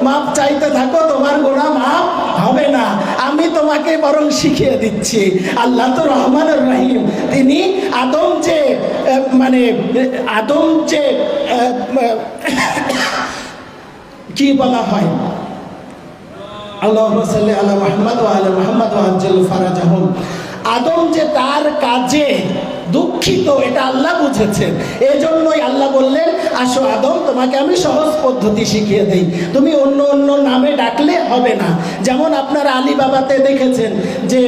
A: মাফ চাইতে থাকো তোমার গুনাহ মাফ হবে না, আমি তোমাকে বরং শিখিয়ে দিচ্ছি। আল্লাহ তো রহমানুর রহিম, তিনি আদম যে কি বলা হয়, আল্লাহুম্মা সাল্লি আলা মুহাম্মাদ ওয়া আলা মুহাম্মাদ ওয়া আজ্জিল ফারাজাহুম, আদম যে তার কাজে দুঃখিত এটা আল্লাহ বুঝেছেন। এজন্যই আল্লাহ বললেন
C: আসো আদম, তোমাকে আমি সহজ পদ্ধতি শিখিয়ে দেই, তুমি অন্য অন্য নামে ডাকলে হবে না। যেমন আপনারা আলী বাবাতে দেখেছেন যে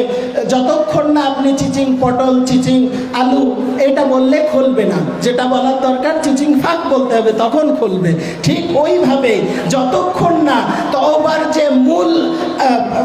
C: যতক্ষণ না আপনি চিচিং পটল, চিচিং আলু এটা বললে খুলবে না, যেটা বলার দরকার চিচিং ফাঁক বলতে হবে, তখন খুলবে। ঠিক ওইভাবে যতক্ষণ না তওবার যে মূল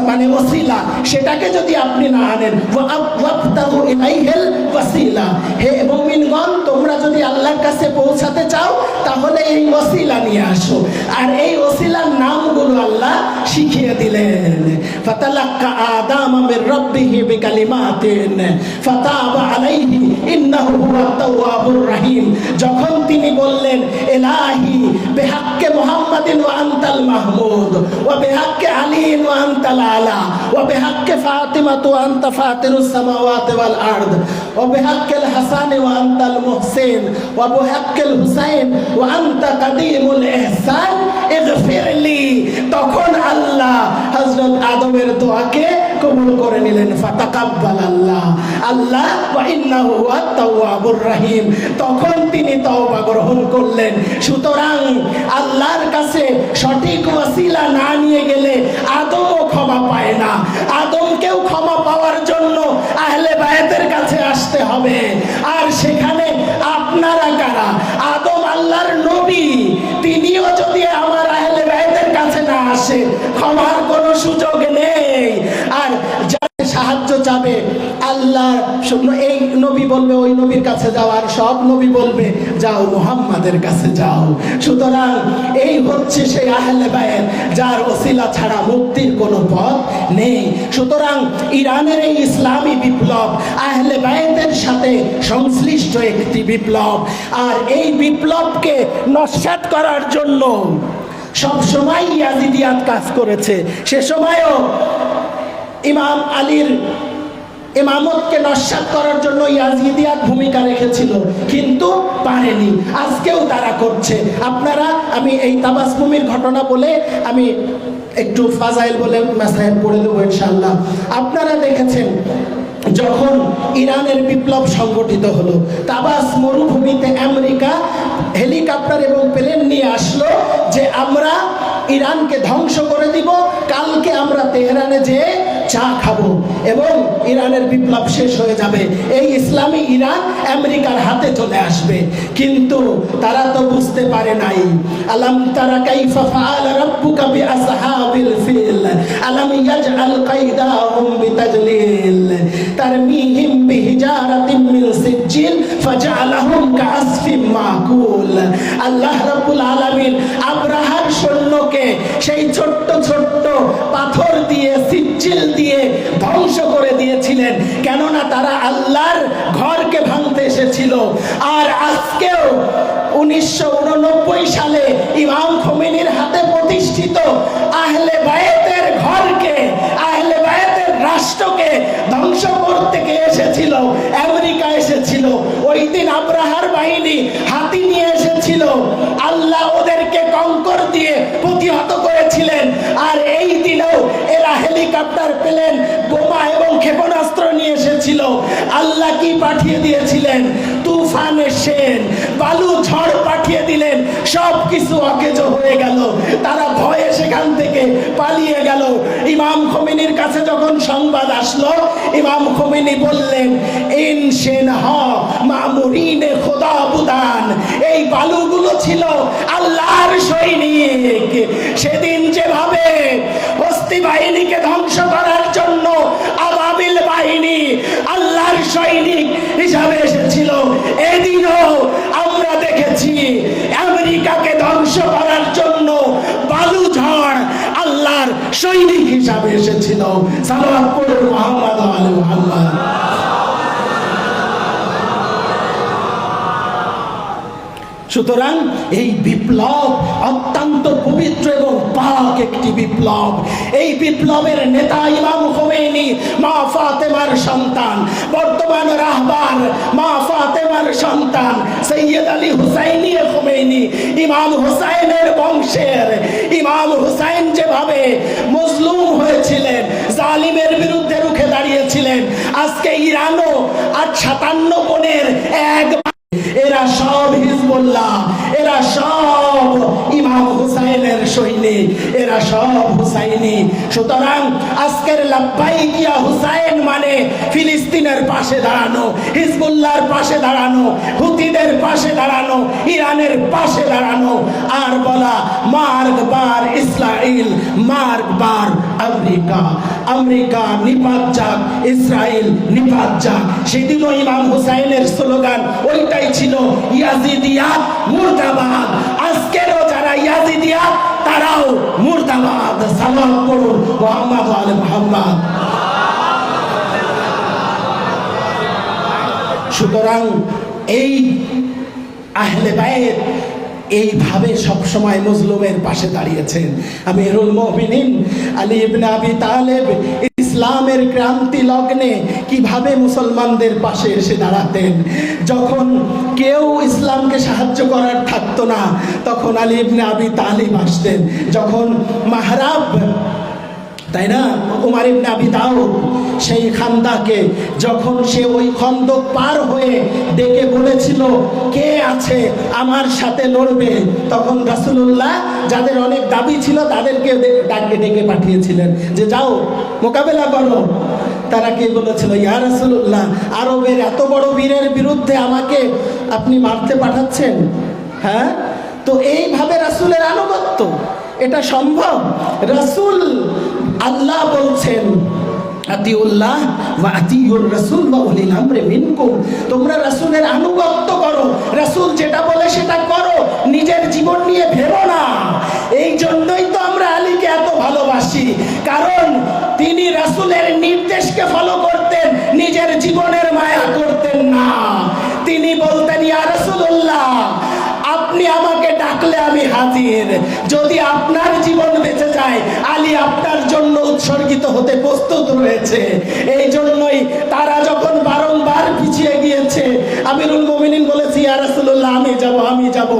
C: মানে ওসিলা সেটাকে যদি আপনি না আনেন, ওয়াবতাগু ইলাইহিল ওয়াসিলা, হে মুমিনগণ তোমরা যদি আল্লাহর কাছে পৌঁছাতে চাও তাহলে এই ওসিলা নিয়ে আসো। আর এই ওসিলার নামগুলো আল্লাহ শিখিয়ে দিলেন। ফাতালাক্কা আদম মির রাব্বিহি বিকালিমাতিন ফাতাবা আলাইহি ইন্নাহু হুয়াত তাওয়াবুর রহিম। যখন তিনি বললেন ইলাহি বিহাক্কি মুহাম্মাদিন ওয়া আনতাল মাহমুদ ওয়া বিহাক্কি আলিন ওয়া আনতাল আলা ওয়া বিহাক্কি ফাতিমাতু ওয়া আনতা ফাতিরুস সামাওয়াতি ওয়াল আরদ ওয়া বিহাক্কিল হাসান ওয়া আনতাল মুহসিন ওয়া বিহাক্কিল হুসাইন ওয়া আনতা কাদিমুল ইহসান ইগফিরলি, তখন আল্লাহ হযরত আদমের দোয়াকে কবুল করে নিলেন। ফাতাকাব্বাল আল্লাহ ওয়া ইন্নাহু হুয়াত তাওয়াবুর রহিম, তখন তিনি তওবা গ্রহণ করলেন। সুতরাং আল্লাহর কাছে সঠিক ওসিলা না নিয়ে গেলে আদমও ক্ষমা পায় না। আদমকেও ক্ষমা পাওয়ার জন্য আহলে বায়তের কাছে আসতে হবে। আর সেখানে আপনারা কারা? আদম আল্লাহর নবী, তিনিও যদি আমার আহলে বায়তের কাছে না আসে ক্ষমার কোনো সুযোগ নেই। আর সাহায্য চাবে আল্লাহ, এই নবী বলবে ওই নবীর কাছে যাও, আর সব নবী বলবে যাও মুহাম্মাদের কাছে যাও। সুতরাং এই হচ্ছে সেই আহলে বায়ত যার ওসিলা ছাড়া মুক্তির কোনো পথ নেই। সুতরাং ইরানের এই ইসলামী বিপ্লব আহলে বায়তের সাথে সংশ্লিষ্ট একটি বিপ্লব। আর এই বিপ্লবকে নস্যাৎ করার জন্য সবসময় ইয়াজিদিয়াত কাজ করেছে। সে সময়ও ইমাম আলীর ইমামতকে নস্যাৎ করার জন্য ইয়াজিদিয়াত ভূমিকা রেখেছিল, কিন্তু পারেনি। আজকেও তারা করছে। আপনারা, আমি এই তাবাসসুমের ঘটনা বলে আমি একটু ফাজাইল বলে মাসাইল পড়ে দেবো ইনশাআল্লাহ। আপনারা দেখেছেন যখন ইরানের বিপ্লব সংগঠিত হলো, তাবাস মরুভূমিতে আমেরিকা হেলিকপ্টার এবং প্লেন নিয়ে আসলো যে আমরা ইরানকে ধ্বংস করে দিব, কালকে আমরা তেহরানে যেয়ে চা খাবো এবং ইরানের বিপ্লব শেষ হয়ে যাবে, এই ইসলামী ইরান আমেরিকার হাতে চলে আসবে। কিন্তু তারা তো বুঝতে পারে নাই। আলাম তারা কাইফা ফাআলা রাব্বুকা বিআসহাবিল ফিল আলাম ইয়াজআল কাইদাহুম বিতাজলিল তারমিহিম বিহিজারাতিন মিন সিজ্জিল ফাজআলাহুম কাআসফিম মাকুল। আল্লাহ রাব্বুল আলামিন আব্রাহার সৈন্যকে সেই ছোট্ট ছোট্ট পাথর দিয়ে, সিজ্জিল দিয়ে ধ্বংস করে দিয়েছিলেন, কেননা তারা আল্লাহর ঘরকে ভাঙতে এসেছিল। আর আজকেও 1989 সালে ইমাম খোমেনির হাতে প্রতিষ্ঠিত আহলে বায়তের ঘরকে, আহলে বায়তের রাষ্ট্রকে ধ্বংস করতে কে এসেছিল? আমেরিকা এসেছিল। ওই দিন আব্রাহার বাহিনী হাতি নিয়ে এসেছিল, আল্লাহ ওদেরকে কঙ্কর দিয়ে প্রতিহত করেছিলেন। আর এই দিনেও এরা হেলিকপ্টার, প্লেন, বোমা এবং ক্ষেপণাস্ত্র নিয়ে এসেছিল। আল্লাহ কি পাঠিয়ে দিয়েছিলেন? তুফানে সেন, বালু ঝড় পাঠিয়ে দিলেন, সব কিছু অকেজো হয়ে গেল। তারা ভয়ে সেখান থেকে পালিয়ে গেল। ইমাম খোমেনির কাছে যখন সংবাদ আসলো, ইমাম খোমেনি বললেন ইন সেন হ মামুরিনে খোদা বুদান, এই বালুগুলো ছিল আল্লাহর সৈনিক। সেদিন যেভাবে হস্তি বাহিনীকে ধ্বংস করার জন্য আবাবিল বাহিনী আল্লাহর সৈনিক হিসাবে এসেছিল, এদিনও আমরা দেখেছি আমেরিকাকে ধ্বংস করার জন্য বালু ঝড় আল্লাহর সৈনিক হিসাবে এসেছিল। সালাওয়াত পড়ুন মুহাম্মদ ওয়া আলি মুহাম্মদ। সুতরাং এই বিপ্লব অত্যন্ত পবিত্র এবং পাক একটি বিপ্লব। এই বিপ্লবের নেতা ইমাম খোমেনি, মা ফাতেমার সন্তান, বর্তমান রাহবার মা ফাতেমার সন্তান সৈয়দ আলী হুসাইনি খোমেনি, ইমাম হুসাইনের বংশের। ইমাম হুসাইন যেভাবে মজলুম হয়েছিলেন, জালিমের বিরুদ্ধে রুখে দাঁড়িয়েছিলেন, আজকে ইরানও 57 বোনের এক, এরা সব হিজবুল্লাহ, এরা সব ইমাম হুসাইনের সৈনিক, এরা সব হুসাইনি। সুতরাং আজকের লাব্বাইক ইয়া হুসাইন মানে ফিলিস্তিনের পাশে দাঁড়ানো, হিজবুল্লাহর পাশে দাঁড়ানো, হুতিদের পাশে দাঁড়ানো, ইরানের পাশে দাঁড়ানো, আর বলা মার্ক বার ইসরায়েল, মার্ক বার আমেরিকা, আমেরিকা নিপাত যাক, ইসরায়েল নিপাত যাক। সেদিনও ইমাম হুসাইনের স্লোগান ওইটাই ছিল, ইয়াজিদিয়াত মুর্দাবাদ। আজকেরও যারা ইয়াজিদিয়াত তারাও মুর্দাবাদ। সালাম করুন মুহাম্মদ আলে মুহাম্মদ। সুতরাং এই আহলে বায়ত এইভাবে সবসময় মজলুমের পাশে দাঁড়িয়েছেন। আমিরুল মুমিনিন আলী ইবনে আবি তালেব ইসলামের ক্রান্তি লগ্নে কিভাবে মুসলমানদের পাশে এসে দাঁড়াতেন। যখন কেউ ইসলামকে সাহায্য করার থাকতো না, তখন আলী ইবনে আবি তালিব আসতেন। যখন মাহরাব, তাই না, উমর ইবনে আবি দাউদ সেই খান্দাকে যখন সে ওই খন্দক পার হয়ে ডেকে বলেছিল কে আছে আমার সাথে লড়বে, তখন রাসূলুল্লাহ যাদের অনেক দাবি ছিল তাদেরকে ডেকে পাঠিয়েছিলেন যে যাও মোকাবেলা করো। তারা কে বলেছিল, ইয়া রাসূলুল্লাহ, আরবের এত বড় বীরের বিরুদ্ধে আমাকে আপনি মারতে পাঠাচ্ছেন? হ্যাঁ, তো এইভাবে রাসূলের আনুগত্য, এটা সম্ভব? রাসূল, আল্লাহ বলছেন আতিউল্লাহ ওয়া আতিউর রাসূল ওয়া উলিল আমরি মিনকুম, তোমরা রাসূলের আনুগত্য করো, রাসূল যেটা বলে সেটা করো, নিজের জীবন নিয়ে ভেবো না। এই জন্যই তো আমরা আলীকে এত ভালোবাসি, কারণ তিনি রাসূলের নির্দেশকে ফলো করতেন, নিজের জীবনের মায়া করতেন না। তিনি বলতেন, ইয়া রাসূলুল্লাহ, আপনি আমাকে ডাকলে আমি হাজির। যদি আপনার জীবন বেঁচে যায়, আলী আপনার জন্য উৎসর্গিত হতে প্রস্তুত রয়েছে। এই জন্যই তারা যখন বারংবার পিছিয়ে গিয়েছে, আমিরুল মুমিনিন বলেছি, ইয়া রাসূলুল্লাহ, আমি যাব, আমি যাব।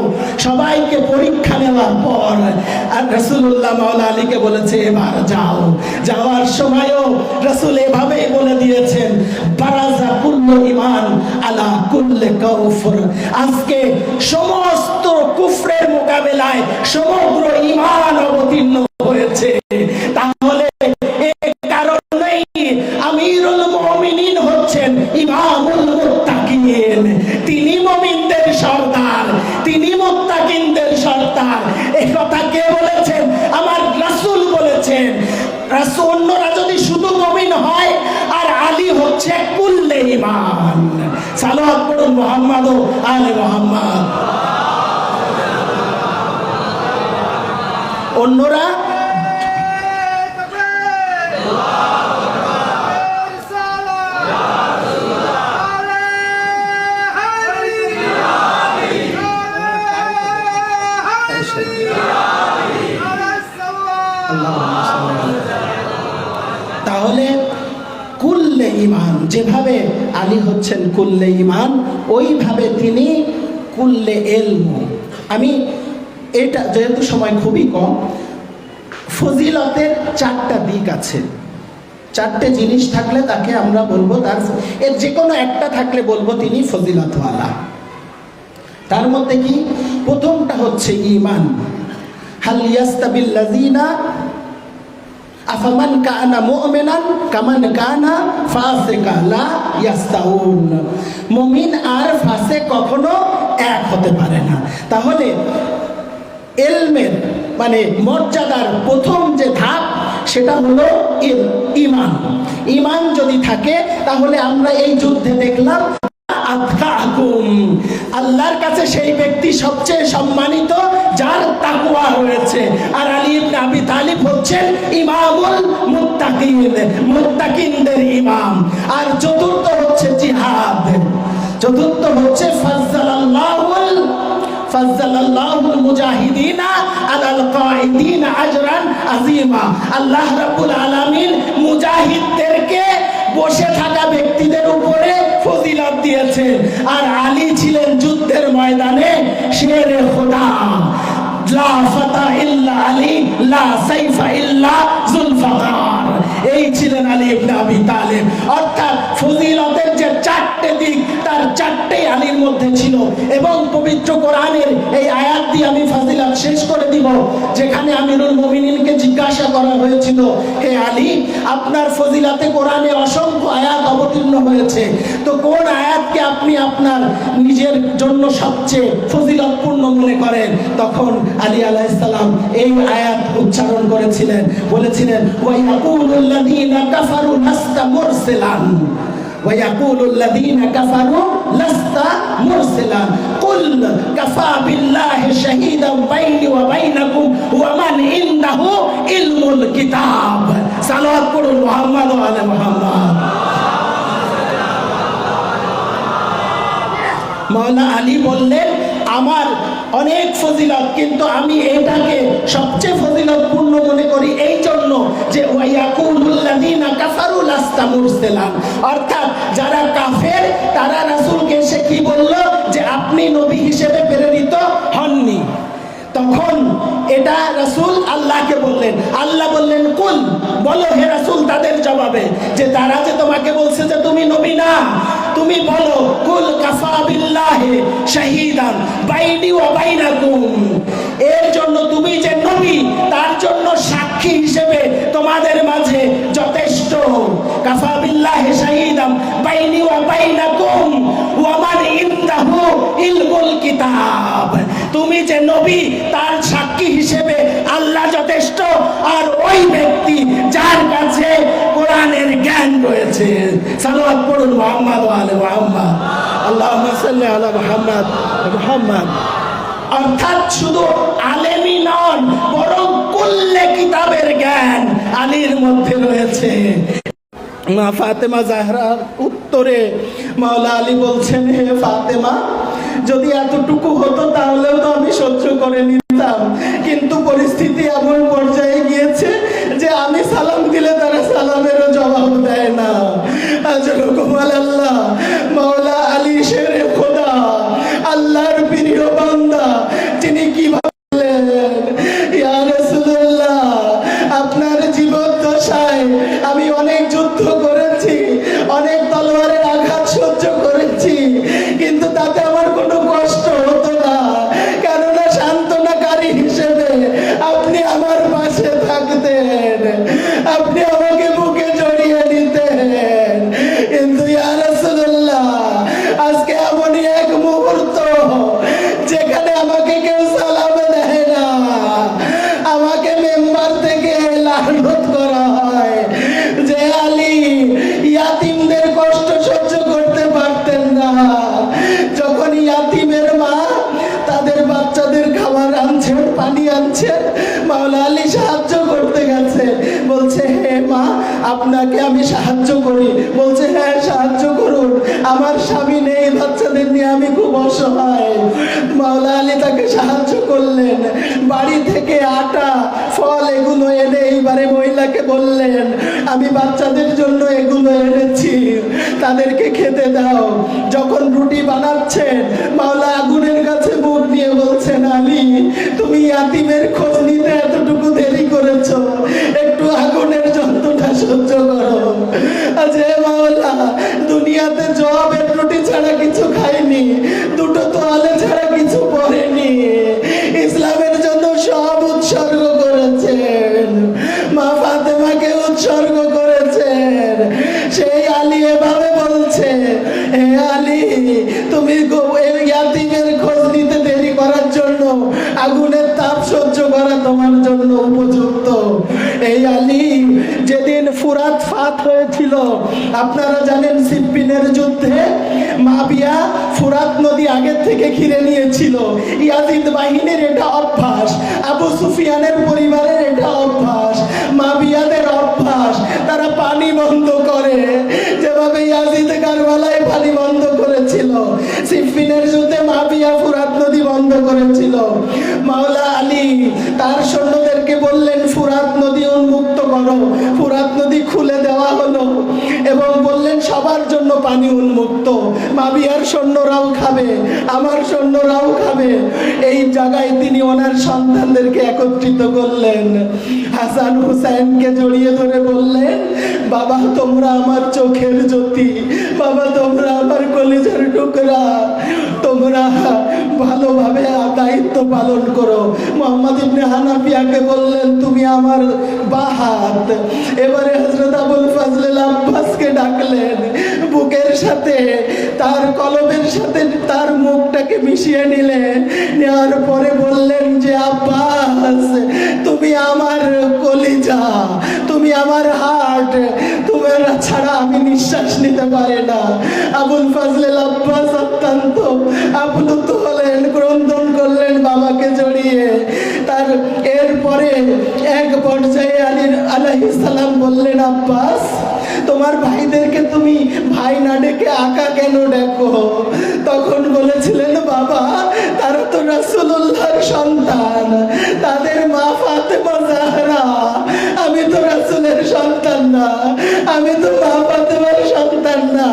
C: সবাইকে পরীক্ষা নেওয়ার পর আর রাসূলুল্লাহ মাওলা আলীকে বলেছে, এবার যাও। যাওয়ার সময়ও রাসূল এভাবেই বলে দিয়েছেন, বারাজা কুল্লু ঈমান আলা কুল্লি কাফর। আজকে সমস্ত কুফরের মোকাবেলায় সমগ্র ঈমান অবতীর্ণ হয়েছে। তাহলে এই কারণেই আমিরুল মুমিনিন হচ্ছেন ইমামুল মুত্তাকিন। তিনি মুমিনদের সর্দার, তিনি মুত্তাকিনদের সর্দার। এই কথা কে বলেছেন? আমার রাসূল বলেছেন। রাসূল, অন্যরা যদি শুধু মুমিন হয়, আর আলী হচ্ছে কুল্লে ঈমান। সালাত পড়ুন মুহাম্মদ আলে মুহাম্মদ। অন্যরা তাহলে কুল্লে ঈমান, যেভাবে আলী হচ্ছেন কুল্লে ঈমান, ওইভাবে তিনি কুল্লে ইলম। আমি এটা, যেহেতু সময় খুবই কম, ফজিলতের চারটা দিক আছে। চারটে জিনিস থাকলে তাকে আমরা বলবো, তার এর যে কোনো একটা থাকলে বলবো তিনি ফজিলতওয়ালা। তার মধ্যে কি? প্রথমটা হচ্ছে ঈমান। হাল ইয়াস্তাবিল্লাযিনা আফামান কানা মুমিনান কামান কানা ফাসিকা লা ইয়াস্তাউন। মুমিন আর ফাসিক কখনো এক হতে পারে না। তাহলে ইলমের মানে মর্যাদার প্রথম যে ধাপ, সেটা হলো ঈমান। ঈমান যদি থাকে, তাহলে আমরা এই যুদ্ধে দেখলাম আল্লাহর কাছে সেই ব্যক্তি সবচেয়ে সম্মানিত যার তাকওয়া রয়েছে। আর আলী ইবনে আবি তালিব হচ্ছেন ইমামুল মুত্তাকিন, মুত্তাকিনদের ইমাম। আর চতুর্থ হচ্ছে জিহাদ। চতুর্থ হচ্ছে ফাজ্জালাল্লাহুল মুজাহিদিনা আলাল কাঈদিনা আজরান আযীমা। আল্লাহ রাব্বুল আলামিন মুজাহিদদেরকে বসে থাকা ব্যক্তিদের উপরে ফজিলত দিয়েছেন। আর আলী ছিলেন যুদ্ধের ময়দানে শেরে খোদা। লা ফাতা ইল্লা আলী, লা সাইফা ইল্লা যুলফাকার। এই ছিলেন আলী ইবনে আবি তালিব। অর্থাৎ ফজিলতের যে চারটে দিক, তার চারটেই আলীর মধ্যে ছিল। এবং পবিত্র কোরআনের এই আয়াত দিয়ে আমি ফাজিলাত শেষ করে দিব, যেখানে আমিরুল মুমিনিনকে জিজ্ঞাসা করা হয়েছিল, হে আলী, আপনার ফজিলাতে কোরআনে অসংখ্য আয়াত অবতীর্ণ হয়েছে, তো কোন আয়াতকে আপনি আপনার নিজের জন্য সবচেয়ে ফজিলতপূর্ণ মনে করেন? তখন আলী আলাইহিস সালাম এই আয়াত উচ্চারণ করেছিলেন, বলেছিলেন, ওয়ায়াকুলুল্লাযীনা কাফারু লাস্তা মুরসিলান, ওয়ায়াকুলুল্লাযীনা কাফারু লাস্তা মুরসিলান, কুল কাফা বিল্লাহি শাহীদান বাইনি ওয়া বাইনাকুম ওয়া মান ইনদাহু ইলমুল কিতাব। সালাওয়াত পড়ুন মুহাম্মদ ওয়া আলে মুহাম্মদ। মাওলানা আলী বললেন, আমার অনেক ফজিলত, কিন্তু আমি এটাকে সবচেয়ে ফজিলতপূর্ণ মনে করি এই জন্য যে ওয়ায়াকুলুল্লাযীনা কাফারু লাস্তা মুরসিলান, অর্থাৎ যারা কাফের তারা রাসূলকে এসে কি বলল, যে আপনি নবী হিসেবে প্রেরিত হননি। তখন এটা রাসূল আল্লাহকে বললেন, আল্লাহ বললেন, কুল, বলো হে রাসূল তাদের জবাবে, যে তারা যে তোমাকে বলছে যে তুমি নবী না, তুমি বলো, কুল কাফা বিল্লাহি শাহীদান বাইনি ওয়া বাইনাকুম, এর জন্য তুমি যে নবী তার জন্য সাক্ষী হিসেবে তোমাদের মাঝে যথেষ্ট। কাফা বিল্লাহি শাহীদান বাইনি ওয়া বাইনাকুম ওয়া মান ইনদাহু ইলমুল কিতাব, তুমি যে নবী তার সাক্ষী হিসেবে আল্লাহ যথেষ্ট, আর ওই ব্যক্তি যার কাছে কোরআনের জ্ঞান রয়েছে। সালাওয়াত পড়ুন মুহাম্মদ ওয়া আলে মুহাম্মদ। আল্লাহুম্মা সাল্লি আলা মুহাম্মদ মুহাম্মদ। অর্থাৎ শুধু আলেমই নন, বরং কুল্লে কিতাবের জ্ঞান আলীর মধ্যে রয়েছে। মা ফাতেমা জাহরার উত্তরে মাওলা আলী বলছেন, হে ফাতেমা, যদি এতটুকু হতো তাহলেও তো আমি সহ্য করে নিতাম, কিন্তু পরিস্থিতি এমন পর্যায়ে গিয়েছে যে আমি সালাম দিলে তারা সালামেরও জবাব দেয় না। আজরকুম আল্লাহ, মাওলা আলী শেরে খোদা, আল্লাহর প্রিয় বান্দা, তিনি কি বললেন, ইয়া রাসূলুল্লাহ, আপনার জীবদ্দশায় আমি অনেক যুদ্ধ করেছি, অনেক তলোয়ারের আঘাত সহ্য করেছি, কিন্তু তাতে আমার কোনো কষ্ট হতো না, কেননা সান্ত্বনাকারী হিসেবে আপনি আমার পাশে থাকতেন, আপনি আমাকে বুকে জড়িয়ে নিতেন। কিন্তু ইয়া রাসূলুল্লাহ, আজকে এমনই এক মুহূর্ত যেখানে আমাকে কেউ সালাম দেয় না, আমাকে মেম্বার থেকে লানত করা হয় যে আলী ইয়াতিমদের কষ্ট সহ্য করতে পারতেন না। যখন ইয়াতিমের মা তাদের বাচ্চাদের খাবার আনছেন, পানি আনছেন, মাওলা আলী সাহায্য করতে গেছে, বলছে, হে মা, আপনাকে আমি সাহায্য করি। বলছে, হ্যাঁ সাহায্য করুন, আমার স্বামী নেই, বাচ্চাদের নিয়ে আমি খুব অসহায়। মাওলা আলী তাকে সাহায্য করলেন, বাড়ি থেকে আটা, ফল এগুলো এনে এইবারে মহিলাকে বললেন, আমি বাচ্চাদের জন্য এগুলো এনেছি, তাদেরকে খেতে দাও। যখন রুটি বানাচ্ছেন, মাওলা আগুনের কাছে মুখ নিয়ে বলছেন, আলী, তুমি ইয়াতিমের খোঁজ নিতে এতটুকু দেরি করেছো, একটু আগুনের যন্ত্রণা সহ্য করো। আজে মাওলা, দুনিয়াতে জবাবের রুটি ছাড়া কিছু খাইনি, দুটো তোয়ালে ছাড়া কিছু পরেনি, ইসলামের জন্য সব উৎসর্গ করেছেন, মা ফাতেমাকে উৎসর্গ করেছেন। সেই আলী এভাবে বলছে, হে আলী, তুমি ইয়াতিমের খোঁজ নিতে দেরি করার জন্য আগুনের তাপ সহ্য করা তোমার জন্য উপযুক্ত। এই আলী, যেদিন ফুরাত ফাত হয়েছিল, আপনারা জানেন সিফিনের যুদ্ধে মাবিয়া ফুরাত নদী আগের থেকে ঘিরে নিয়েছিল। ইয়াজিদ বাহিনীর এটা অভ্যাস, আবু সুফিয়ানের পরিবারের এটা অভ্যাস, মাবিয়াদের অভ্যাস, তারা পানি বন্ধ করে, যেভাবে ইয়াজিদ কারবালায় পানি বন্ধ করেছিল, সিফিনের যুদ্ধে মাবিয়া ফুরাত নদী বন্ধ করেছিল। মাওলা আলী তার সৈন্যদেরকে বললেন, ফুরাত নদী উন্মুক্ত করো। ফুরাত নদী খুলে দেওয়া হলো এবং বললেন, সবার জন্য পানি উন্মুক্ত, মাবিয়ার সৈন্যরাও খাবে, আমার সৈন্যরাও খাবে। এই জায়গায় তিনি ওনার সন্তানদেরকে একত্রিত করলেন, হাসান হুসাইনকে জড়িয়ে ধরে বললেন, বাবা তোমরা আমার চোখের জ্যোতি, বাবা তোমরা আমার কলিজার টুকরা, তোমরা ভালোভাবে দায়িত্ব পালন করো। মোহাম্মদ ইবনে হানাফিয়াকে বললেন তুমি আমার বাঁ হাত। এবারে হযরত আবুল ফাজল আব্বাসকে ডাকলেন, বুকের সাথে তার কলমের সাথে তার মুখটাকে মিশিয়ে নিলেন, নেওয়ার পরে বললেন যে আব্বাস তুমি আমার কলিজা, তুমি আমার হার্ট, তোমার ছাড়া আমি নিঃশ্বাস নিতে পারি না। আবুল ফাজল আব্বাস অত্যন্ত আপ্লুত হলেন, ক্রন্দন করলেন বাবাকে জড়িয়ে। তার এরপরে এক পর্যায়ে আলী আলাইহিস সালাম বললেন আব্বাস তোমার ভাইদেরকে তুমি ভাই না ডেকে আকা কেন ডাকো? তখন বলেছিলেন বাবা তারা তো রাসূলুল্লাহর সন্তান, তাদের মা ফাতেমা জাহরা, আমি তো রাসূলের সন্তান না, আমি তো মা ফাতেমার সন্তান না,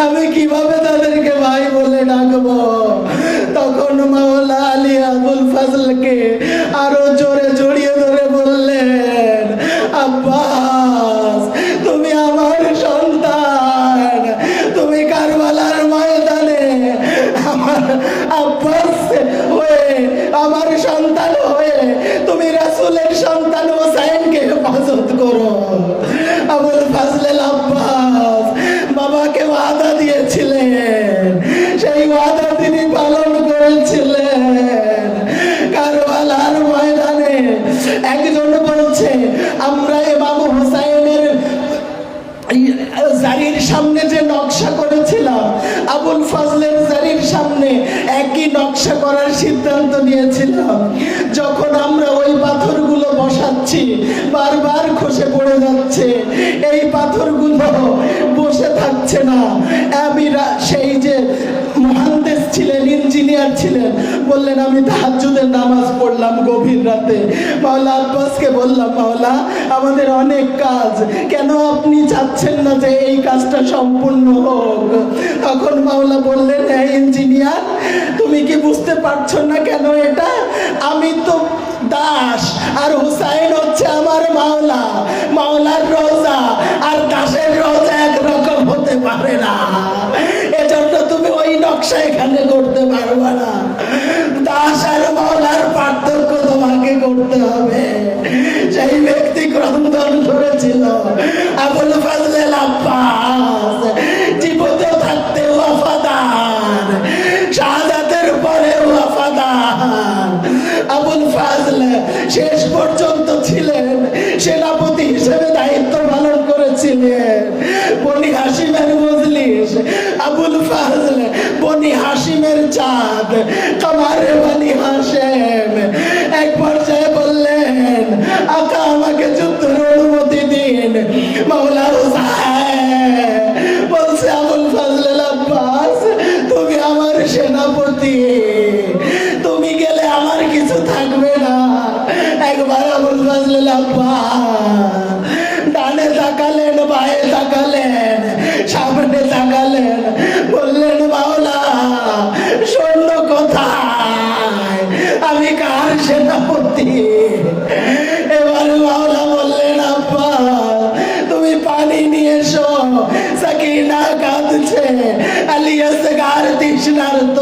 C: আমি কিভাবে তাদেরকে ভাই বলে ডাকবো? তখন মাওলা আলী আবুল ফাজলকে আরো জোরে জড়িয়ে ধরে বললেন আব্বাস তুমি আমার সন্তান, তুমি কারবালার ময়দানে আমার আব্বাস হয়ে, আমার সন্তান হয়ে তুমি রাসূলের সন্তান হোসাইনকে হেফাজত করো। আবুল ফাজল আব্বাস বাবাকে ওয়াদা দিয়েছিলেন, সেই ওয়াদা তিনি পালন করেছিলেন। কারবালার ময়দানে একজন বলছে আমরা ইমাম হোসাইনের জারির সামনে যে নকশা করেছিলাম, আবুল ফাজলের জারির সামনে একই নকশা করার সিদ্ধান্ত নিয়েছিলাম। যখন আমরা ওই পাথরগুলো বসাচ্ছি বারবার খসে পড়ে যাচ্ছে, এই পাথরগুলো বসে থাকছে না। আমি সেই যে মহান্দেশ ছিলেন, ইঞ্জিনিয়ার ছিলেন, বললেন আমি তাহাজ্জুদের নামাজ পড়লাম গভীর রাতে, মাওলা আব্বাসকে বললাম মাওলা আমাদের অনেক কাজ, কেন আপনি চাচ্ছেন না যে এই কাজটা সম্পূর্ণ হোক? তখন মাওলা বললেন হ্যাঁ ইঞ্জিনিয়ার তুমি কি বুঝতে পারছো না কেন এটা? আমি তো দাস আর হুসাইন হচ্ছে আমার মাওলা, মাওলার রোজা আর দাসের রোজা একরকম হতে পারে না, এজন্য তুমি ওই নকশা এখানে করতে পারবে না। দাস আর মাওলার পার্থক্য তোমাকে করতে হবে। সেই ব্যক্তি ক্রন্দন করেছিল। আবুল ফাজল আব্বাস জীবিত থাকতে ওয়াফাদার, শাহাদাতের পরে ওয়াফাদার। আবুল ফাজল শেষ পর্যন্ত ছিলেন সেনাপতি হিসেবে দায়িত্ব পালন করেছিলেন। বনি হাশিমের মজলিস, আবুল ফাজল বনি হাশিমের চাঁদ, কামারে বনি হাশেম। এক পর্যায়ে বললেন আকা আমাকে যুদ্ধের অনুমতি দিন। মাওলা হুসাইন বলছে আবুল ফাজল আব্বাস তুমি আমার সেনাপতি, তুমি গেলে আমার কিছু থাকবে না। একবার আবুল ফাজল আব্বাস ডানে তাকালেন, বায়ে তাকালেন, সামনে তাকালেন, বললেন মাওলা সৈন্য কোথায়, আমি কার সেনাপতি? এবার মাওলা বললেন আব্বা তুমি পানি নিয়ে এসো। সাকিনা কাঁদছে, আলিয়াস গার তৃষ্ণার্ত।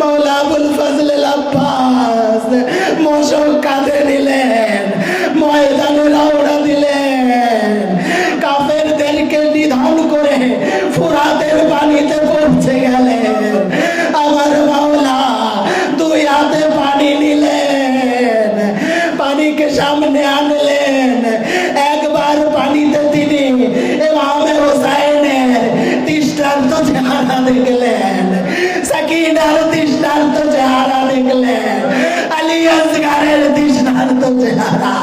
C: মাওলা আবুল ফাজল আব্বাস মশক কাঁধে নিলেন, ময়দানে রওনা দিলেন, কাফেরদেরকে নিধন করে ফুরাতের পানিতে পৌঁছে গেলেন। আমার মাওলা দুই হাতে পানি নিলেন, পানিকে সামনে আনলেন, একবার পানিতে তিনি ইমামে হোসাইনের তৃষ্ণার্ত চেহারা দেখলেন, সাকিনার তৃষ্ণার্ত চেহারা দেখলেন, আলী আসগারের তৃষ্ণার্ত চেহারা।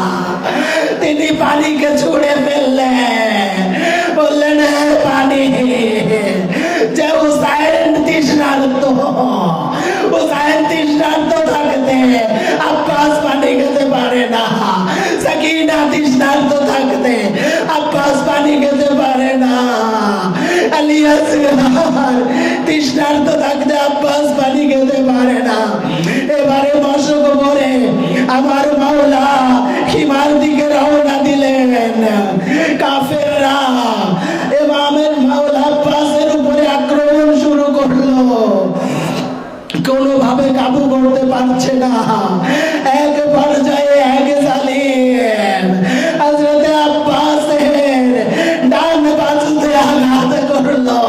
C: তিনি পানিকে ছুঁড়ে ফেললেন, বললেন পানি যে হুসাইন তৃষ্ণার্ত, হুসাইন তৃষ্ণার্ত থাকতে আব্বাস পানি খেতে পারে না, সাকিনা তৃষ্ণার্ত থাকতে আব্বাস পানি খেতে পারে না, আলী আসগার তৃষ্ণার্ত থাকতে আব্বাস পানি খেতে পারে না। এবারে মশক পরে আমার মাওলা হিমার দিকে রওনা দিলেন। কাফেররা পারছে না। এক পর্যায়ে এক জালিম হযরতে আব্বাসের ডান বাজুতে আঘাত করলো।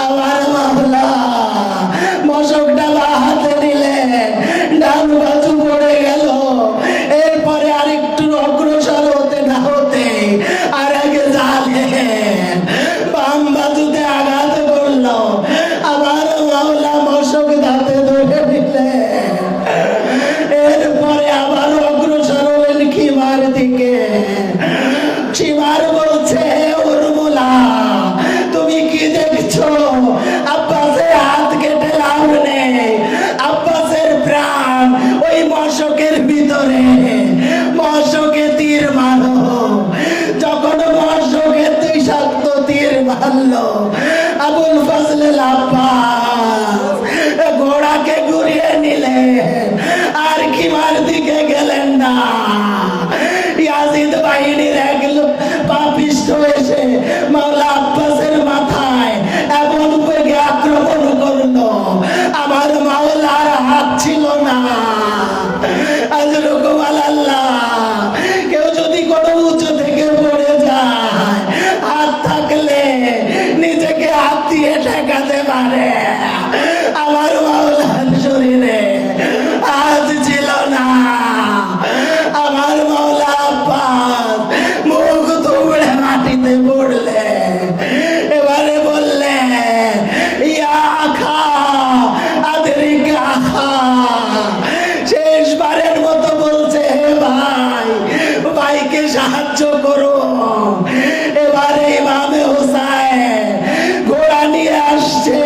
C: আমার মাওলা মশকটা হাতে নিলেন, ডান বাজু পড়ে গেল। এরপরে আরেকটু অগ্রসর হতে না হতে আর আগে জালেম বাম বাজুতে আঘাত করলো। আমার মাওলা মশক দাঁতে ধরে নিলেন। এরপরে আবার অগ্রসর হলেন খিমার দিকে। খিমার বলছে, উর্মিলা তুমি কি দেখছো? আব্বাসের হাত কেটে লাভ নেই, আব্বাসের প্রাণ ওই মশকের ভিতরে। মশকে তীর মারো। যখন মশকে বিষাক্ত তীর মারলো, আবুল ফজল আব্বাস ঘোড়াকে ঘুরিয়ে নিলেন, আর খিমার দিকে গেলেন না। ইয়াজিদ বাহিনীর এক পাপিষ্ঠ এসে মাওলা আব্বাসের মাথায় এমন বেগে আক্রমণ করলো, আমার মাওলার হাত ছিল না। আজরকম আল্লাহ, কেউ যদি কোনো উঁচু থেকে পড়ে যায়, হাত থাকলে নিজেকে হাত দিয়ে ঠেকাতে পারে। আমার মাওলার শরীরে হাত ছিল না। আমার মাওলা আব্বাস মুখ থুবড়ে মাটিতে পড়লে। এবারে বললে, ইয়া আখা আদরিক আখা। শেষবারের মতো বলছে, হে ভাই, ভাইকে সাহায্য করো। এবারে ইমামে হোসাইন ঘোড়া নিয়ে আসছে।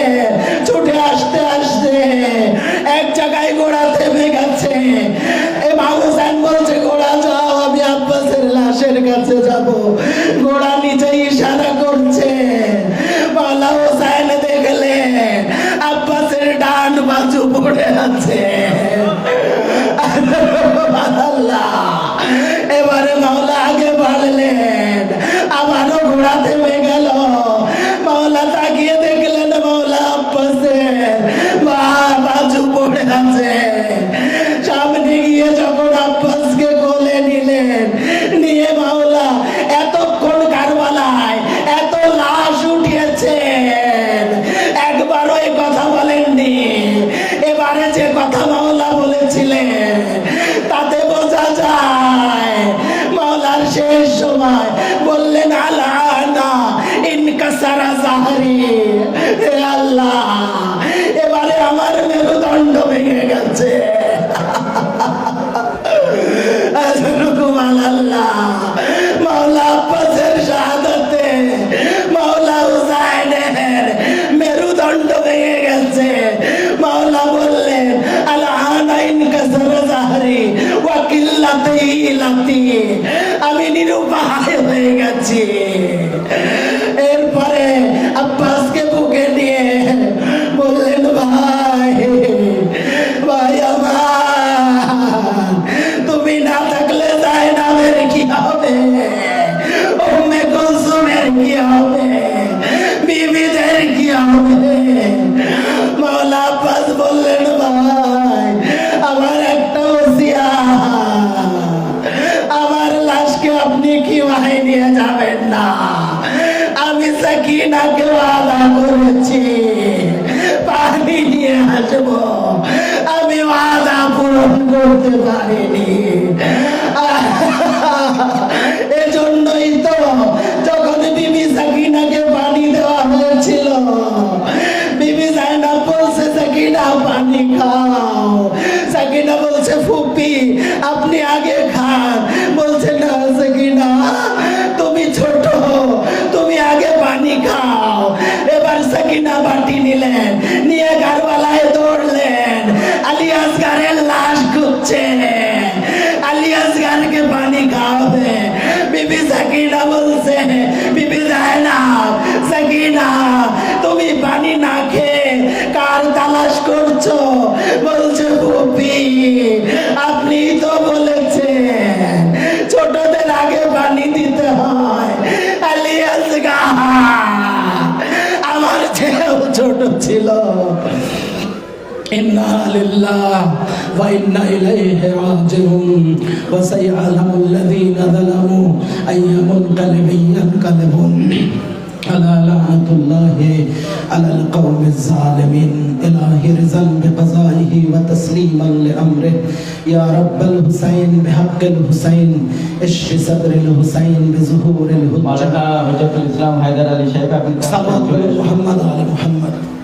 C: ছুটে আসতে আসতে এক জায়গায় ঘোড়া থেমে গেছে। ইমাম হোসেন বলছে, ঘোড়া যাও, আমি আব্বাসের লাশের কাছে যাব। ঘোড়া নিচে ইশারা করছে। মাওলা হোসেন দেখলে আব্বাসের ডান বাজু পড়ে আছে। আল্লাহ, এবারে মাওলা আগে বাড়লেন, আবারও ঘোড়া থেমে গেল। মাওলা তাকিয়ে দেখলেন মাওলা আব্বাসের বাজু পড়ে আছে। সামনে গিয়ে যখন আব্বাসকে কোলে নিলেন, নিয়ে মাওলা এতক্ষণ কারবালায় এত লাশ উঠিয়েছেন, একবারও এই কথা বলেননি। এবারে যে কথা মাওলা বলেছিলেন, তাতে বোঝা যায় মাওলার শেষ সময় বললেন, আলানা ইনকাসারা জাহরি। হে আল্লাহ, এবারে আমার মেরুদণ্ড ভেঙে গেছে। মাওলা আব্বাসের শাহাদাতে মাওলা হুসাইনের মেরুদণ্ড ভেঙে গেছে। মাওলা বললেন, আলানা ইনকাসারা জাহরি ওয়া কিল্লাতি ইলাতি। আমি নিরুপায় হয়ে গেছি। এরপরে আব্বাসকে বুকে নিয়ে বললেন, ভাই, ভাই আমার, তুমি না থাকলে জায়নাবের কি হবে? উম্মে কুলসুমের কি হবে? বিবিদের কি হবে? মাওলা আব্বাস বললেন, ভাই, আমার একটা ওসিয়াত, আমার লাশকে আপনি কি ভাই নিয়ে যাবেন না। আমি সাকিনাকে ওয়াদা করেছি পানি নিয়ে আসবো, আমি ওয়াদা পূরণ করতে পারিনি। এজন্যই তো যখন বিবি সাকিনাকে পানি দেওয়া হয়েছিল, বিবি জাইনাব বলছে, সাকিনা পানি খাও। সাকিনা বলছে, ফুপি আপনি আগে খান। বলছে, না সাকিনা, তুমি ছোট, তুমি আগে পানি খাও। এবার সাকিনা বাটি নিলেন, নিয়ে কারবালায় দৌড়লেন। আলী আসগারের লাশ খুঁজছে, আলী আসগারকে পানি খাওয়াবে। বিবি সাকিনা বলছে, বিবি জাইনাব, সাকিনা তুমি পানি না খেয়ে কার তালাশ করছো? বলছে, ফুপি আপনি তো বলেছেন ছোটদের আগে পানি দিতে হয়। আলী আসগার,
D: 啊。
C: আমার চেয়েও ছোট ছিল।
D: 啊。
C: আমার চেয়েও ছোট ছিল।
D: 啊。
C: আমার
D: 啊。
C: চেয়েও ছোট ছিল।
D: 啊。
C: إنا لله وإنا إليه راجعون وسيعلم الذين ظلموا أي منقلب ينقلبون ألا لعنة الله على القوم الظالمين إلهي رضا بقضائه وتسليما لأمره يا رب الحسين بحق الحسين اشف صدر الحسين بظهور الحجة
B: মাওলানা হযরতুল ইসলাম হায়দার আলী সাহেব আপনি
C: صلى محمد على محمد